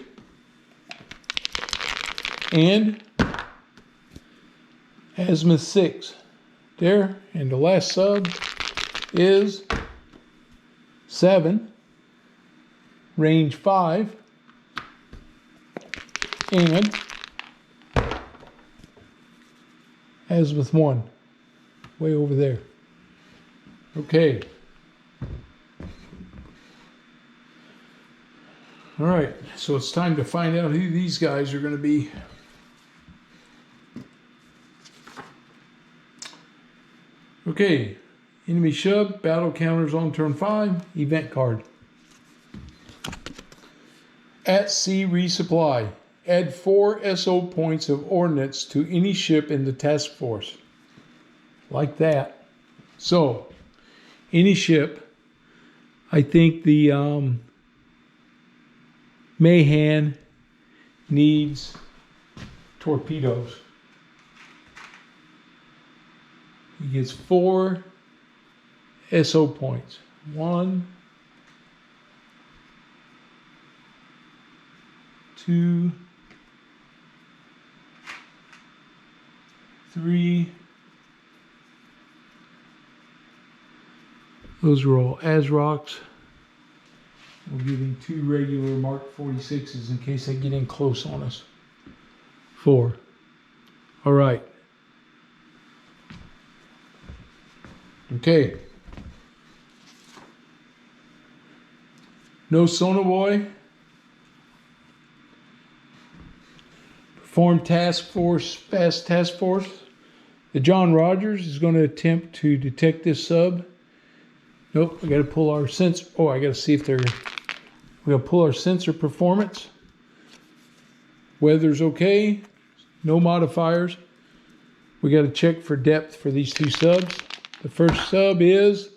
And azimuth 6. There. And the last sub is 7. Range 5. And azimuth 1, way over there. Okay. All right, so it's time to find out who these guys are going to be. Okay, enemy ship, battle counters on turn 5, event card. At sea resupply. Add 4 SO points of ordnance to any ship in the task force. Like that. So, any ship, I think the Mahan needs torpedoes. He gets 4 SO points. 1, 2, 3. Those are all ASROCs. We'll give him 2 regular Mark 46s in case they get in close on us. 4. All right. Okay. No sonobuoy. Perform fast task force. The John Rogers is going to attempt to detect this sub. Nope, we got to pull our sensor. Oh, I got to see if they're. We got to pull our sensor performance. Weather's okay. No modifiers. We got to check for depth for these two subs. The first sub is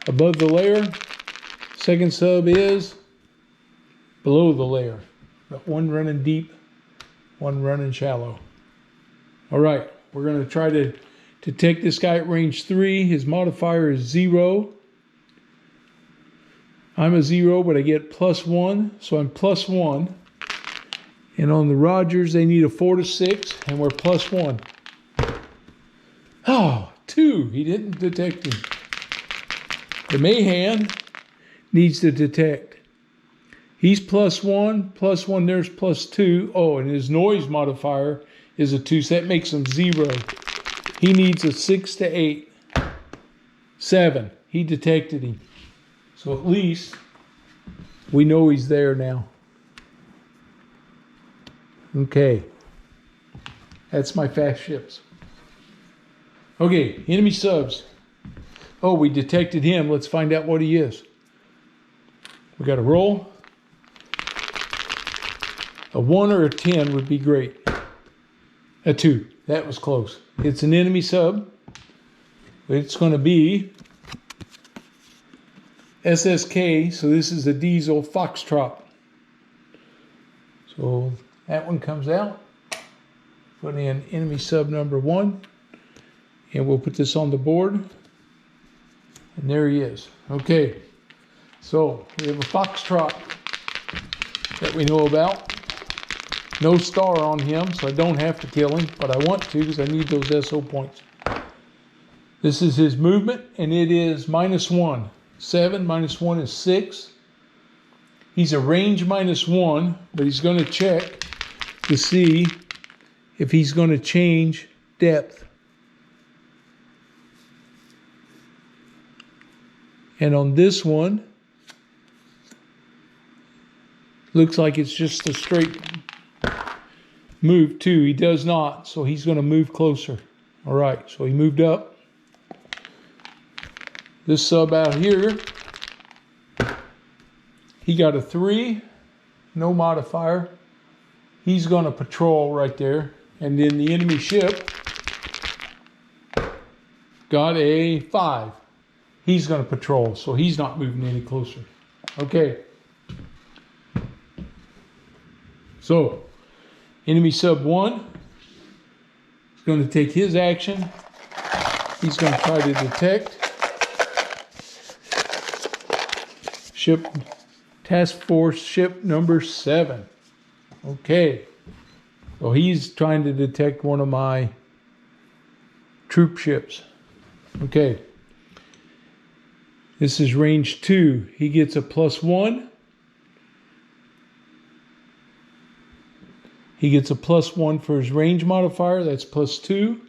above the layer. Second sub is below the layer. Got one running deep, one running shallow. All right, we're going to try to detect this guy at range 3. His modifier is 0. I'm a 0, but I get +1, so I'm +1. And on the Rogers, they need a 4 to 6, and we're +1. Oh, 2. He didn't detect him. The Mahan needs to detect. He's +1, +1, there's +2. Oh, and his noise modifier is a 2, so that makes him 0. He needs a 6 to 8. 7. He detected him. So at least we know he's there now. Okay. That's my fast ships. Okay, enemy subs. Oh, we detected him. Let's find out what he is. We got to roll. A 1 or a 10 would be great. A 2. That was close. It's an enemy sub. It's going to be SSK. So this is a diesel Foxtrot. So that one comes out. Put in enemy sub number 1. And we'll put this on the board. And there he is. Okay. So we have a Foxtrot that we know about. No star on him, so I don't have to kill him, but I want to because I need those SO points. This is his movement, and it is -1. 7 minus 1 is 6. He's a range -1, but he's going to check to see if he's going to change depth. And on this one, looks like it's just a straight move too. He does not, so he's going to move closer. All right, so he moved up. This sub out here, he got a 3, no modifier. He's going to patrol right there. And then the enemy ship got a 5. He's going to patrol, so he's not moving any closer. Okay. So, enemy sub 1 is going to take his action. He's going to try to detect. Ship task force ship number 7. Okay. So he's trying to detect one of my troop ships. Okay. This is range 2. He gets a +1. He gets a +1 for his range modifier. That's +2.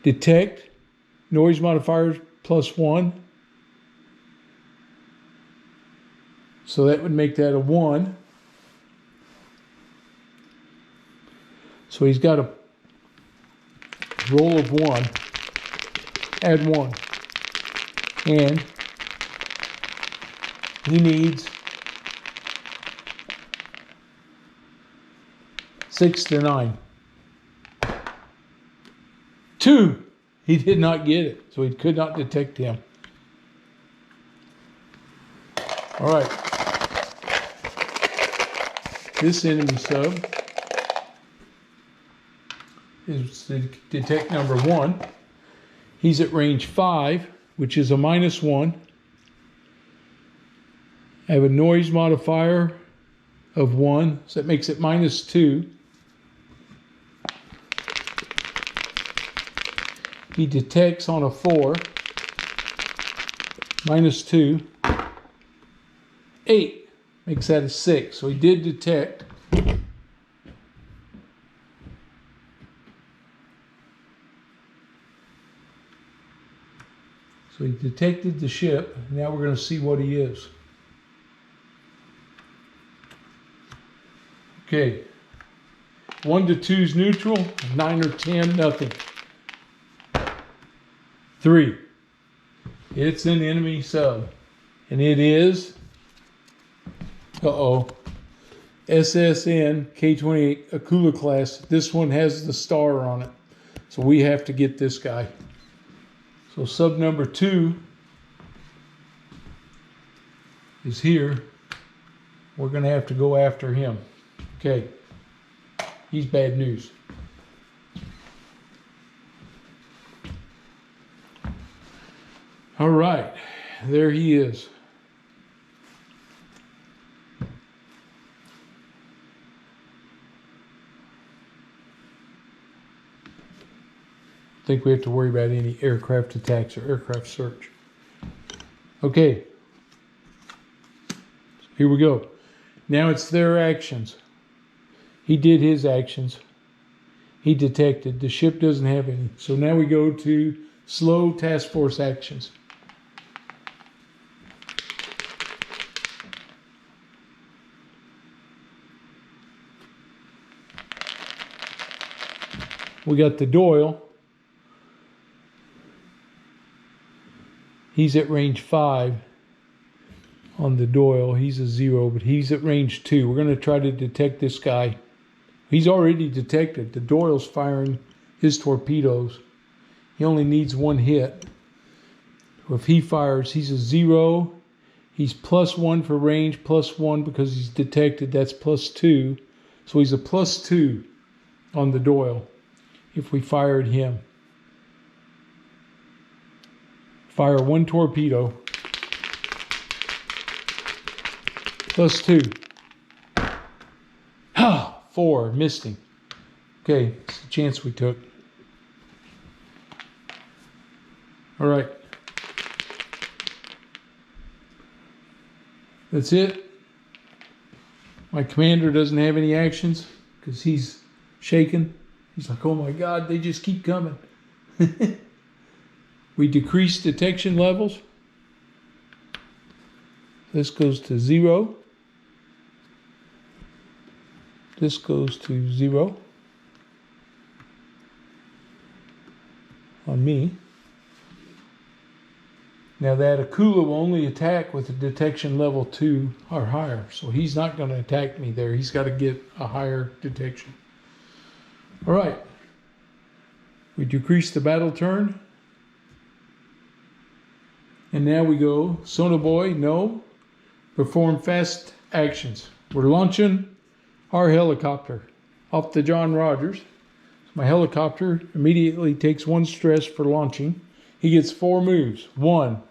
Detect. Noise modifier +1. So that would make that a 1. So he's got a roll of 1. Add 1. And he needs 6 to 9. 2. He did not get it, so he could not detect him. All right. This enemy sub is detect number 1. He's at range 5, which is a -1. I have a noise modifier of 1, so that makes it -2. He detects on a 4, -2. 8 makes that a 6. So he did detect. So he detected the ship. Now we're going to see what he is. Okay. 1 to 2 is neutral. 9 or 10, nothing. 3. It's an enemy sub. And it is, SSN K-28 Akula class. This one has the star on it. So we have to get this guy. So sub number 2 is here. We're going to have to go after him. Okay. He's bad news. All right. There he is. I think we have to worry about any aircraft attacks or aircraft search. Okay. Here we go. Now it's their actions. He did his actions. He detected. The ship doesn't have any. So now we go to slow task force actions. We got the Doyle. He's at range 5 on the Doyle. He's a 0, but he's at range 2. We're going to try to detect this guy. He's already detected. The Doyle's firing his torpedoes. He only needs 1 hit. If he fires, he's a 0. He's +1 for range, +1 because he's detected. That's +2. So he's a +2 on the Doyle if we fired him. Fire 1 torpedo. +2. 4. Missed him. Okay, it's a chance we took. All right. That's it. My commander doesn't have any actions because he's shaken. He's like, oh my God, they just keep coming. We decrease detection levels. This goes to 0. This goes to 0 on me. Now that Akula will only attack with a detection level 2 or higher. So he's not going to attack me there. He's got to get a higher detection. All right. We decrease the battle turn. And now we go, Sonoboy, no. Perform fast actions. We're launching our helicopter off the John Rogers. My helicopter immediately takes 1 stress for launching. He gets 4 moves. 1,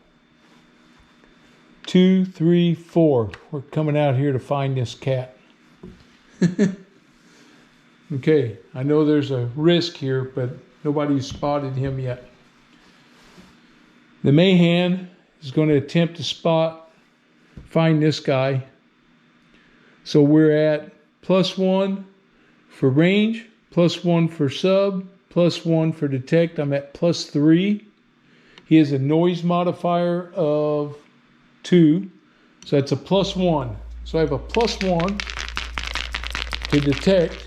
2, 3, 4. We're coming out here to find this cat. Okay, I know there's a risk here, but nobody's spotted him yet. The Mahan is going to attempt to find this guy. So we're at +1 for range, +1 for sub, +1 for detect. I'm at +3. He has a noise modifier of 2. So that's a +1. So I have a +1 to detect.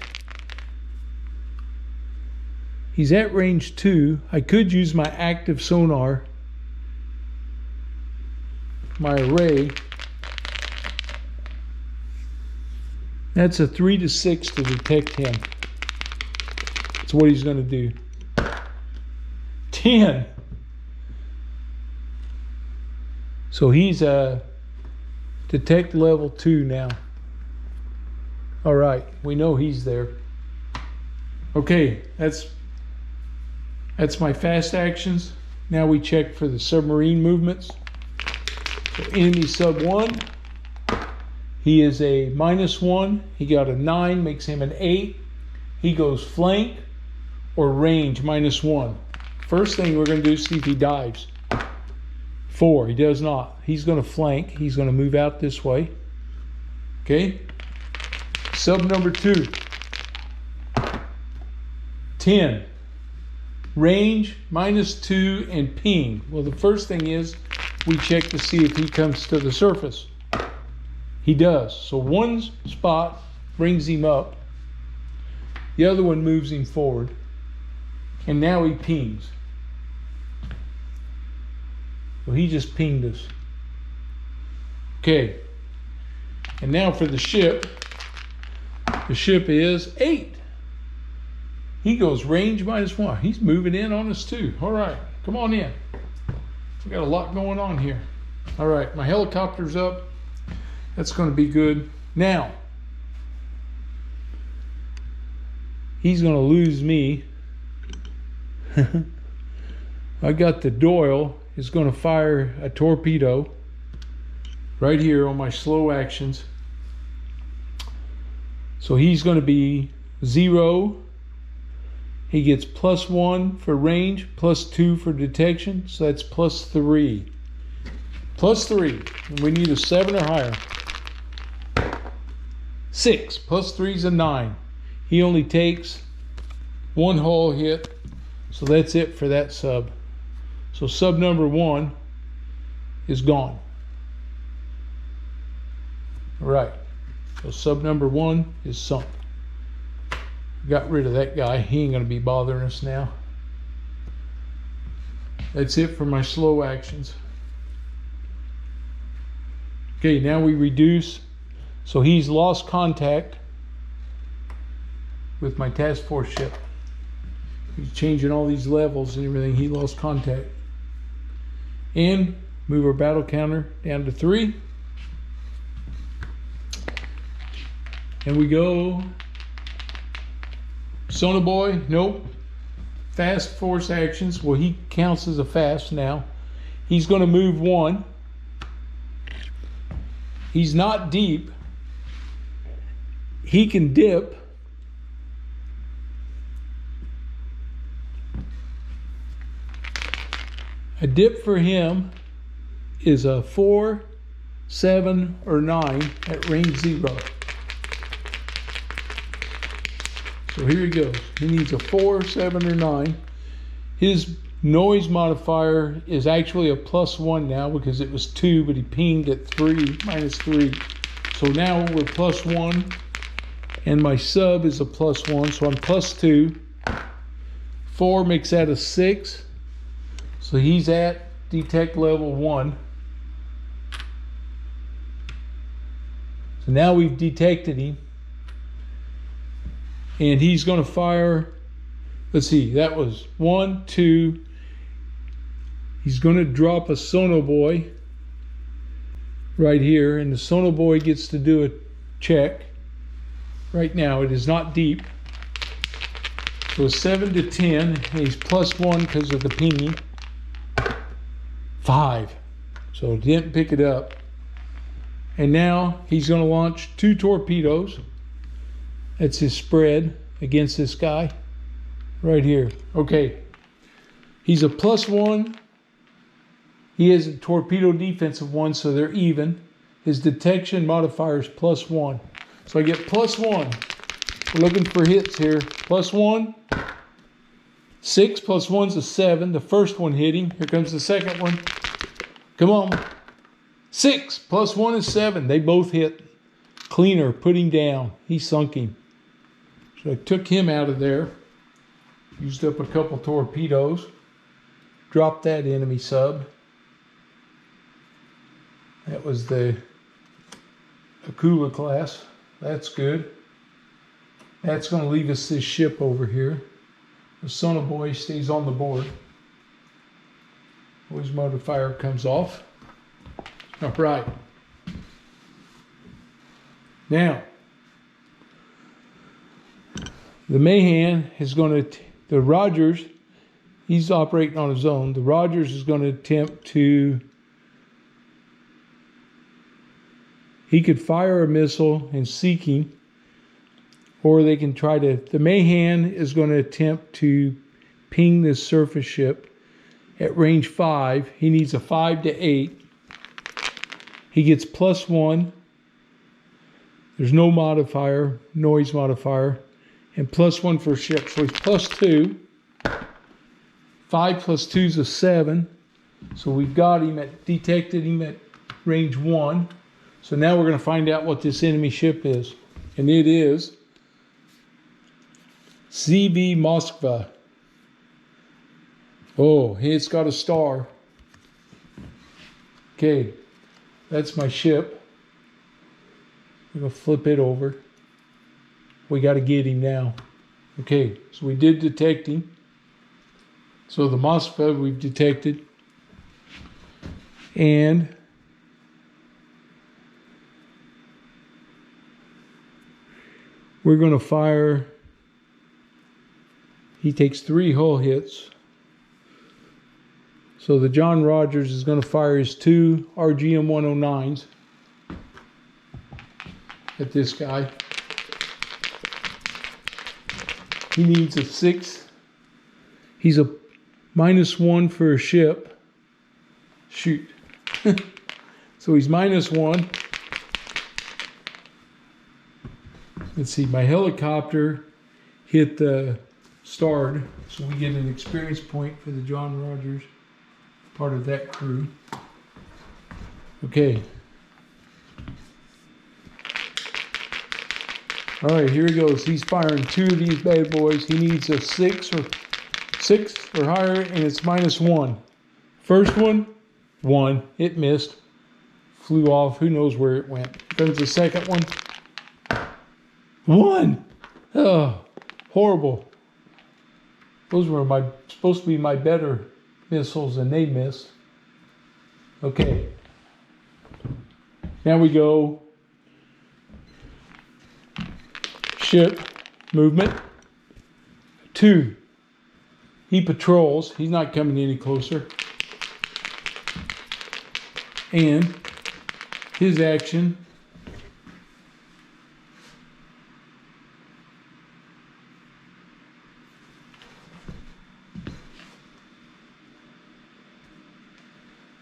He's at range 2. I could use my active sonar, my array. That's a 3 to 6 to detect him. That's what he's going to do. 10. So he's a detect level 2 now. All right, we know he's there. Okay, that's my fast actions. Now we check for the submarine movements. So enemy sub 1. He is a -1. He got a 9, makes him an 8. He goes flank or range -1. First thing we're going to do is see if he dives. 4, he does not. He's going to flank. He's going to move out this way. Okay. Sub number 2. 10. range, -2, and ping. Well, the first thing is we check to see if he comes to the surface. He does. So one spot brings him up. The other one moves him forward. And now he pings. So he just pinged us. Okay. And now for the ship. The ship is 8. He goes range -1. He's moving in on us too. All right, come on in. We got a lot going on here. All right, my helicopter's up. That's going to be good. Now, he's going to lose me. I got the Doyle is going to fire a torpedo right here on my slow actions. So he's going to be 0. He gets +1 for range, +2 for detection, so that's +3. +3, and we need a 7 or higher. 6, +3 is a 9. He only takes 1 hull hit, so that's it for that sub. So sub number 1 is gone. All right, so sub number 1 is sunk. Got rid of that guy. He ain't going to be bothering us now. That's it for my slow actions. Okay, now we reduce. So he's lost contact with my task force ship. He's changing all these levels and everything. He lost contact. And move our battle counter down to 3. And we go. Sonoboy, nope. Fast force actions. Well, he counts as a fast now. He's going to move 1. He's not deep. He can dip. A dip for him is a 4, 7, or 9 at range 0. So here he goes. He needs a 4, 7, or 9. His noise modifier is actually a +1 now because it was 2, but he pinged at 3, -3. So now we're +1, and my sub is a +1, so I'm +2. 4 makes that a 6. So he's at detect level 1. So now we've detected him. And he's going to fire, let's see, that was 1, 2. He's going to drop a sonoboy right here, and the sonoboy gets to do a check. Right now, it is not deep. So a 7 to 10, and he's +1 because of the pinging. 5. So didn't pick it up. And now he's going to launch 2 torpedoes. That's his spread against this guy right here. Okay, he's a +1. He has a torpedo defense of 1, so they're even. His detection modifier is +1. So I get +1. We're looking for hits here. +1. 6 + 1's a 7. The first one hitting. Here comes the second one. Come on. 6 + 1 is 7. They both hit. Cleaner, put him down. He sunk him. So I took him out of there. Used up a couple torpedoes. Dropped that enemy sub. That was the Akula class. That's good. That's going to leave us this ship over here. The sonoboy stays on the board. Noise modifier comes off. All right. Now, the Mahan is going to, the Rogers, he's operating on his own. The Rogers is going to attempt to, he could fire a missile and seek him, or they can try to, the Mahan is going to attempt to ping this surface ship at range 5. He needs a 5 to 8. He gets +1. There's no modifier, noise modifier, and +1 for ship. So he's +2. 5 plus 2 is a 7. So we've got him detected him at range 1. So now we're going to find out what this enemy ship is. And it is CV Moskva. Oh, it's got a star. Okay, that's my ship. I'm going to flip it over. We got to get him now. Okay, so we did detect him. So the Moskva we've detected. And we're going to fire. He takes 3 hull hits. So the John Rogers is going to fire his 2 RGM 109s at this guy. He needs a 6. He's a -1 for a ship. Shoot. So he's -1. Let's see, my helicopter hit the starred, so we get an experience point for the John Rogers, part of that crew. Okay. All right, here he goes. He's firing 2 of these bad boys. He needs a 6 or higher, and it's -1. First one, 1. It missed. Flew off. Who knows where it went. Comes the second one. 1. Oh, horrible. Those were supposed to be my better missiles, and they missed. Okay. Now we go. Ship movement. 2. He patrols. He's not coming any closer. And his action.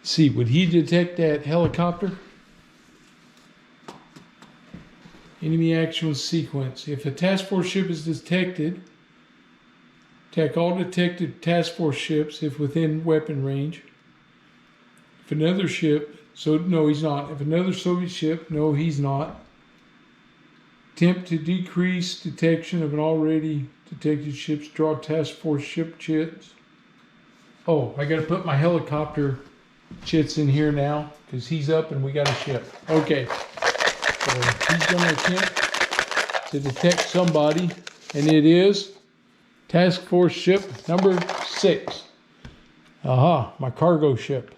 See, would he detect that helicopter? Enemy action sequence. If a task force ship is detected, attack all detected task force ships if within weapon range. If another ship, so no, he's not. If another Soviet ship, no, he's not. Attempt to decrease detection of an already detected ships. Draw task force ship chits. Oh, I got to put my helicopter chits in here now because he's up and we got a ship. Okay. So he's going to attempt to detect somebody, and it is Task Force Ship number 6. Aha, my cargo ship.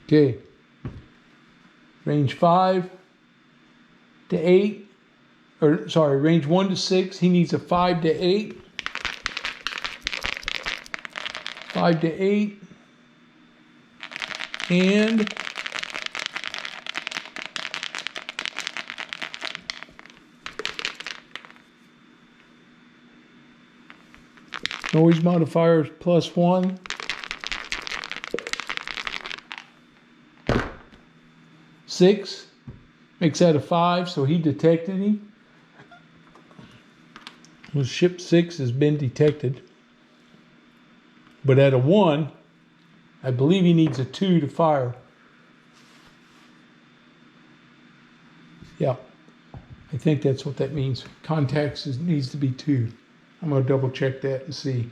Okay. Range 5 to 8, or sorry, range 1 to 6. He needs a 5 to 8. 5 to 8. And noise modifier is +1. 6 makes that a 5, so he detected him. Well, ship 6 has been detected. But at a 1, I believe he needs a 2 to fire. Yeah, I think that's what that means. Contacts needs to be 2. I'm going to double check that and see.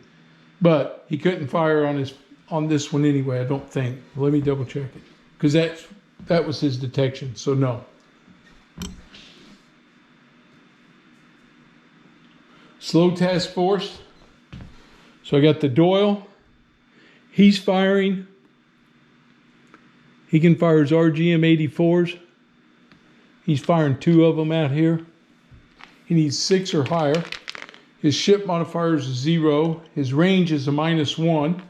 But he couldn't fire on this one anyway, I don't think. Let me double check it. Because that was his detection, so no. Slow task force. So I got the Doyle. He's firing. He can fire his RGM 84s. He's firing 2 of them out here. He needs 6 or higher. His ship modifier is 0. His range is a -1.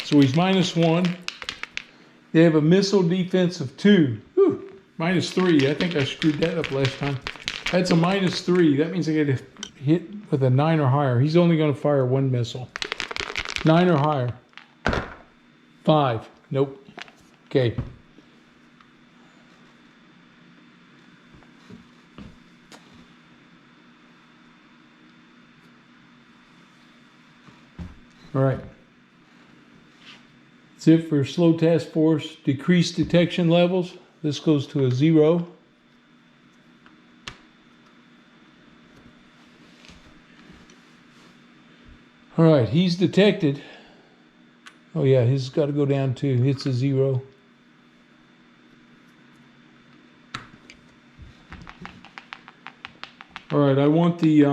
So he's -1. They have a missile defense of 2. Whew, -3. I think I screwed that up last time. That's a -3. That means I get to hit with a 9 or higher. He's only going to fire 1 missile. 9 or higher. 5. Nope. Okay. All right. That's it for slow task force. Decrease detection levels. This goes to a 0. All right, he's detected. Oh yeah, his got to go down too. It's a 0. All right, I want the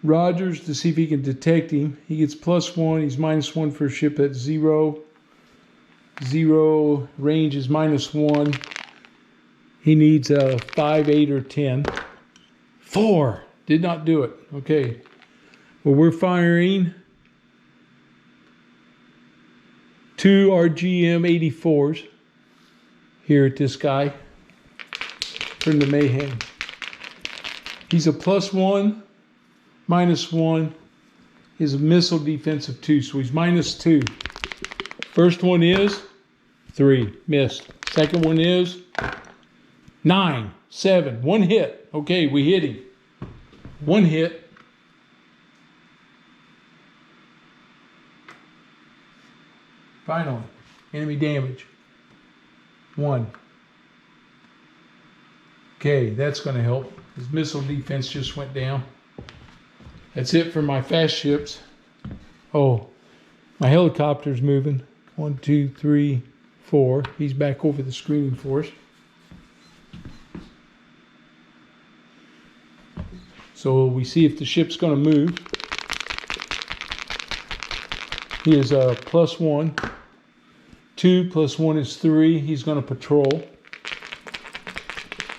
Rogers to see if he can detect him. He gets +1. He's -1 for a ship at 0. 0 range is -1. He needs a 5, 8, or 10. 4. Did not do it. Okay. Well, we're firing 2 RGM 84s here at this guy. Turn the Mayhem. He's a +1, -1. His missile defense of 2, so he's -2. First one is 3, missed. Second one is 9, 7, 1 hit. Okay, we hit him. 1 hit. Finally, enemy damage. 1. Okay, that's going to help. His missile defense just went down. That's it for my fast ships. Oh, my helicopter's moving. 1, 2, 3, 4. He's back over the screening for us. So we see if the ship's going to move. He is a +1. 2 + 1 is 3. He's going to patrol.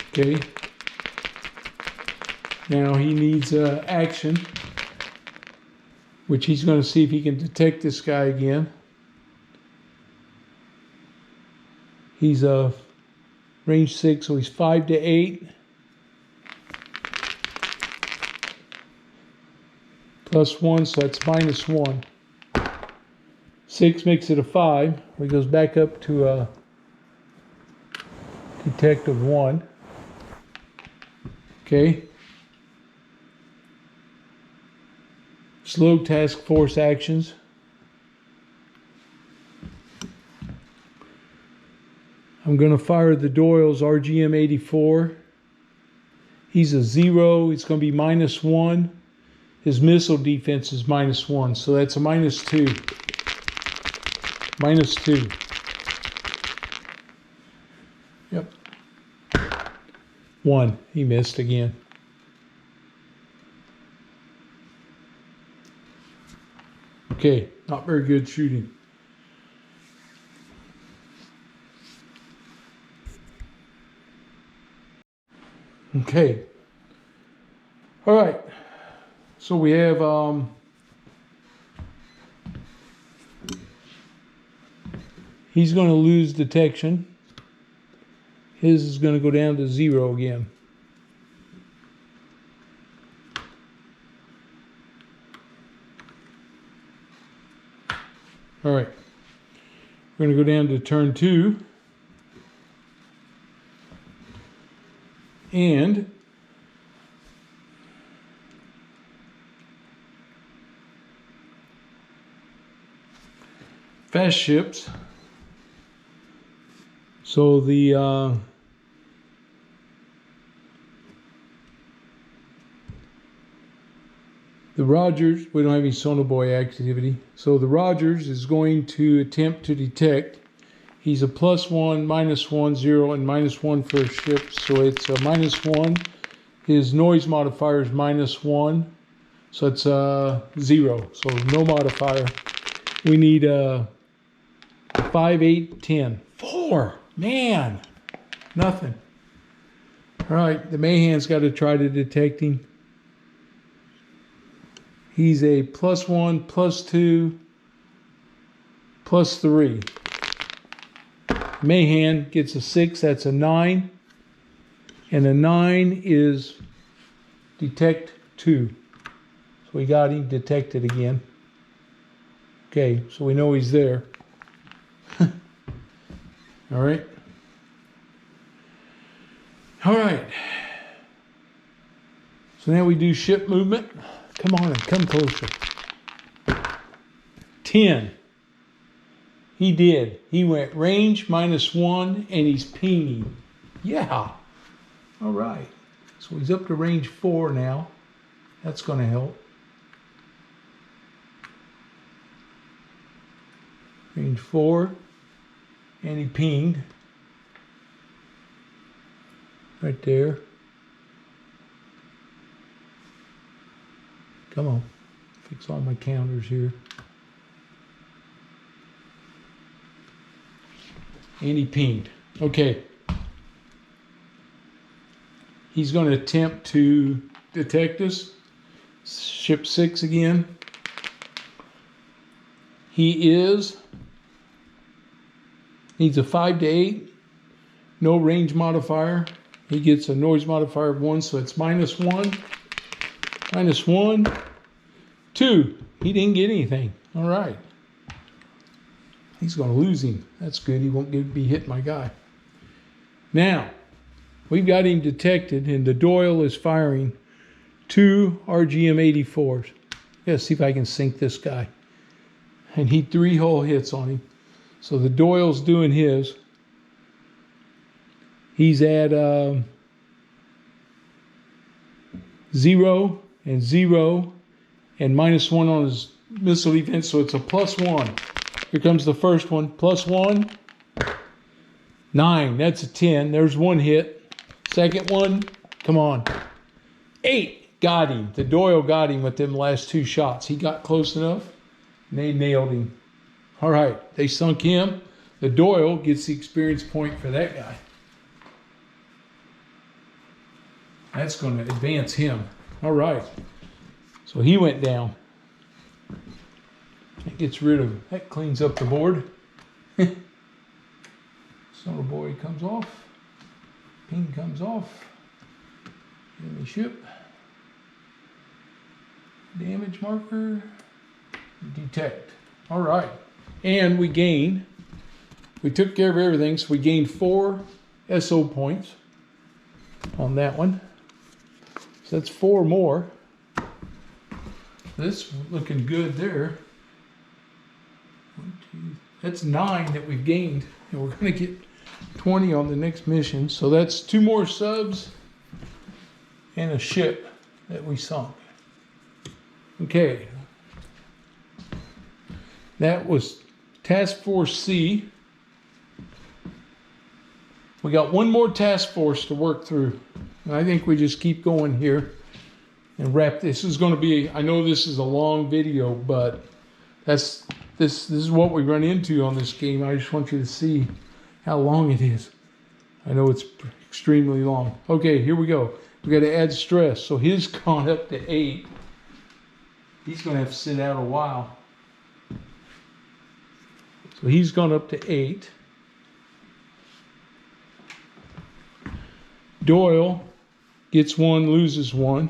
Okay. Now he needs action, which he's going to see if he can detect this guy again. He's a range 6, so he's 5 to 8. +1, so that's -1. 6 makes it a 5. He goes back up to a detect of 1. Okay. Slow task force actions. I'm going to fire the Doyle's RGM 84. He's a 0. It's going to be -1. His missile defense is -1, so that's a -2. -2. Yep. 1. He missed again. Okay, not very good shooting. Okay. All right. So we have he's going to lose detection. His is going to go down to 0 again. All right. We're going to go down to turn 2. And fast ships. So the Rogers, we don't have any sonobuoy activity. So the Rogers is going to attempt to detect. He's a +1, -1, 0, and -1 for a ship. So it's a -1. His noise modifier is -1. So it's 0. So no modifier. We need 5, 8, 10. 4. Man. Nothing. All right. The Mayhan's got to try to detect him. He's a +1, +2, +3. Mayhan gets a 6, that's a 9. And a 9 is detect 2. So we got him detected again. Okay, so we know he's there. All right. All right. So now we do ship movement. Come on and come closer. 10. He did. He went range -1 and he's pinging. Yeah. All right. So he's up to range 4 now. That's going to help. Range 4. And he pinged. Right there. Come on. Fix all my counters here. And he pinged. Okay. He's going to attempt to detect us. Ship 6 again. He needs a 5 to 8. No range modifier. He gets a noise modifier of 1, so it's -1. -1. 2. He didn't get anything. All right. He's going to lose him. That's good. He won't be hitting my guy. Now, we've got him detected, and the Doyle is firing 2 RGM-84s. Let's see if I can sink this guy. And he 3-hole hits on him. So the Doyle's doing his. He's at 0 and 0 and -1 on his missile defense, so it's a +1. Here comes the first one. +1. 9. That's a 10. There's 1 hit. Second one. Come on. 8. Got him. The Doyle got him with them last 2 shots. He got close enough, and they nailed him. All right. They sunk him. The Doyle gets the experience point for that guy. That's going to advance him. All right. So he went down. That gets rid of, that cleans up the board. Sonar boy comes off. Ping comes off. Enemy ship. Damage marker. Detect. All right. And we took care of everything, so we gained 4 SO points on that one. So that's 4 more. This looking good there. 1, 2, that's 9 that we've gained, and we're going to get 20 on the next mission. So that's 2 more subs and a ship that we sunk. Okay. That was Task Force C. We got 1 more task force to work through. And I think we just keep going here and wrap. This is going to be, I know this is a long video, but this is what we run into on this game. I just want you to see how long it is. I know it's extremely long. Okay, here we go. We got to add stress. So his gone up to 8. He's going to have to sit out a while. So he's gone up to 8. Doyle gets 1, loses 1.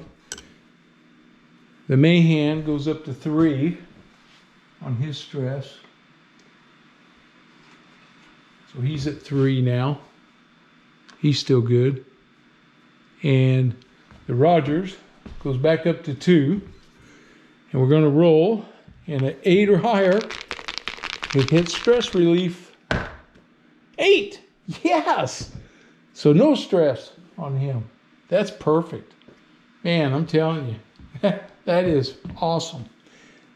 The Mahan goes up to 3 on his stress. So he's at 3 now. He's still good. And the Rogers goes back up to 2. And we're going to roll. And at 8 or higher, it hits stress relief. 8! Yes! So no stress on him. That's perfect. Man, I'm telling you. That is awesome.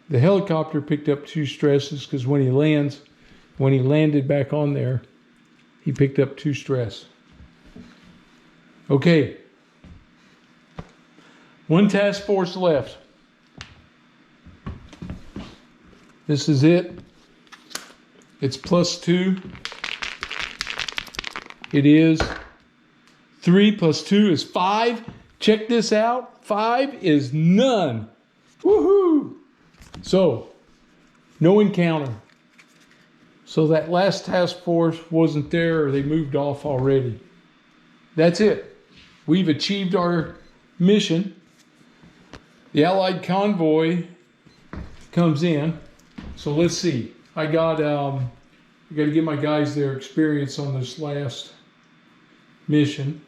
The helicopter picked up 2 stresses because when he landed back on there, he picked up 2 stress. Okay. 1 task force left. This is it. It's +2. It is 3 + 2 is 5. Check this out. 5 is none. Woohoo! So, no encounter. So that last task force wasn't there, or they moved off already. That's it. We've achieved our mission. The Allied convoy comes in. So let's see. I got to get my guys their experience on this last mission.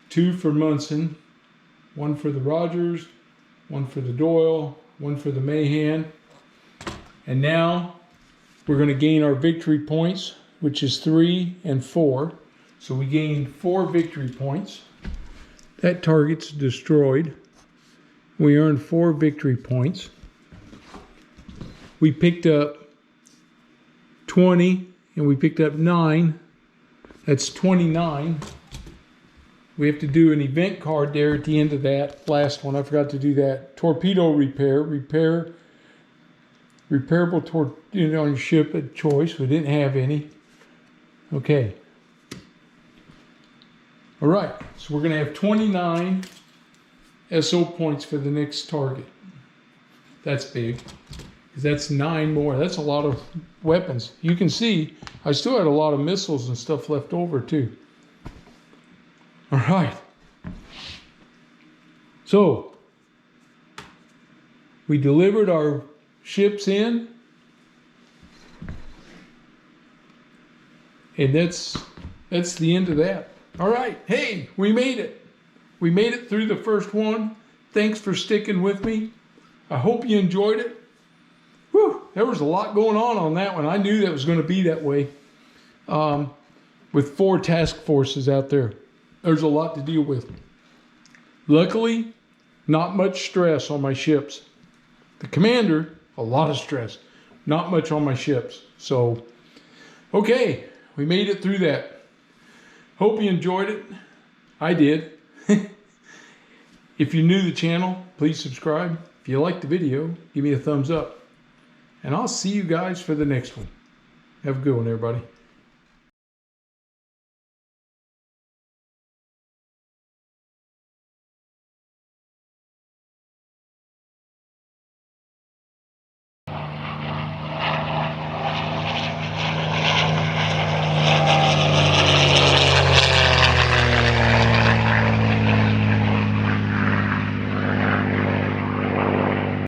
2 for Munson, 1 for the Rogers, 1 for the Doyle, 1 for the Mahan, And now we're going to gain our victory points, which is 3 and 4. So we gained 4 victory points. That target's destroyed. We earned 4 victory points. We picked up 20 and we picked up 9. That's 29. We have to do an event card there at the end of that last one. I forgot to do that. Torpedo repair. Repairable torpedo on your ship at choice. We didn't have any. Okay. All right. So we're going to have 29 SO points for the next target. That's big. That's 9 more. That's a lot of weapons. You can see I still had a lot of missiles and stuff left over too. All right. So we delivered our ships in, and that's the end of that. All right. Hey, we made it. We made it through the first one. Thanks for sticking with me. I hope you enjoyed it. Whew, there was a lot going on that one. I knew that was going to be that way. With 4 task forces out there, there's a lot to deal with. Luckily, not much stress on my ships. The commander, a lot of stress. Not much on my ships. So, okay, we made it through that. Hope you enjoyed it. I did. If you're new to the channel, please subscribe. If you liked the video, give me a thumbs up. And I'll see you guys for the next one. Have a good one, everybody.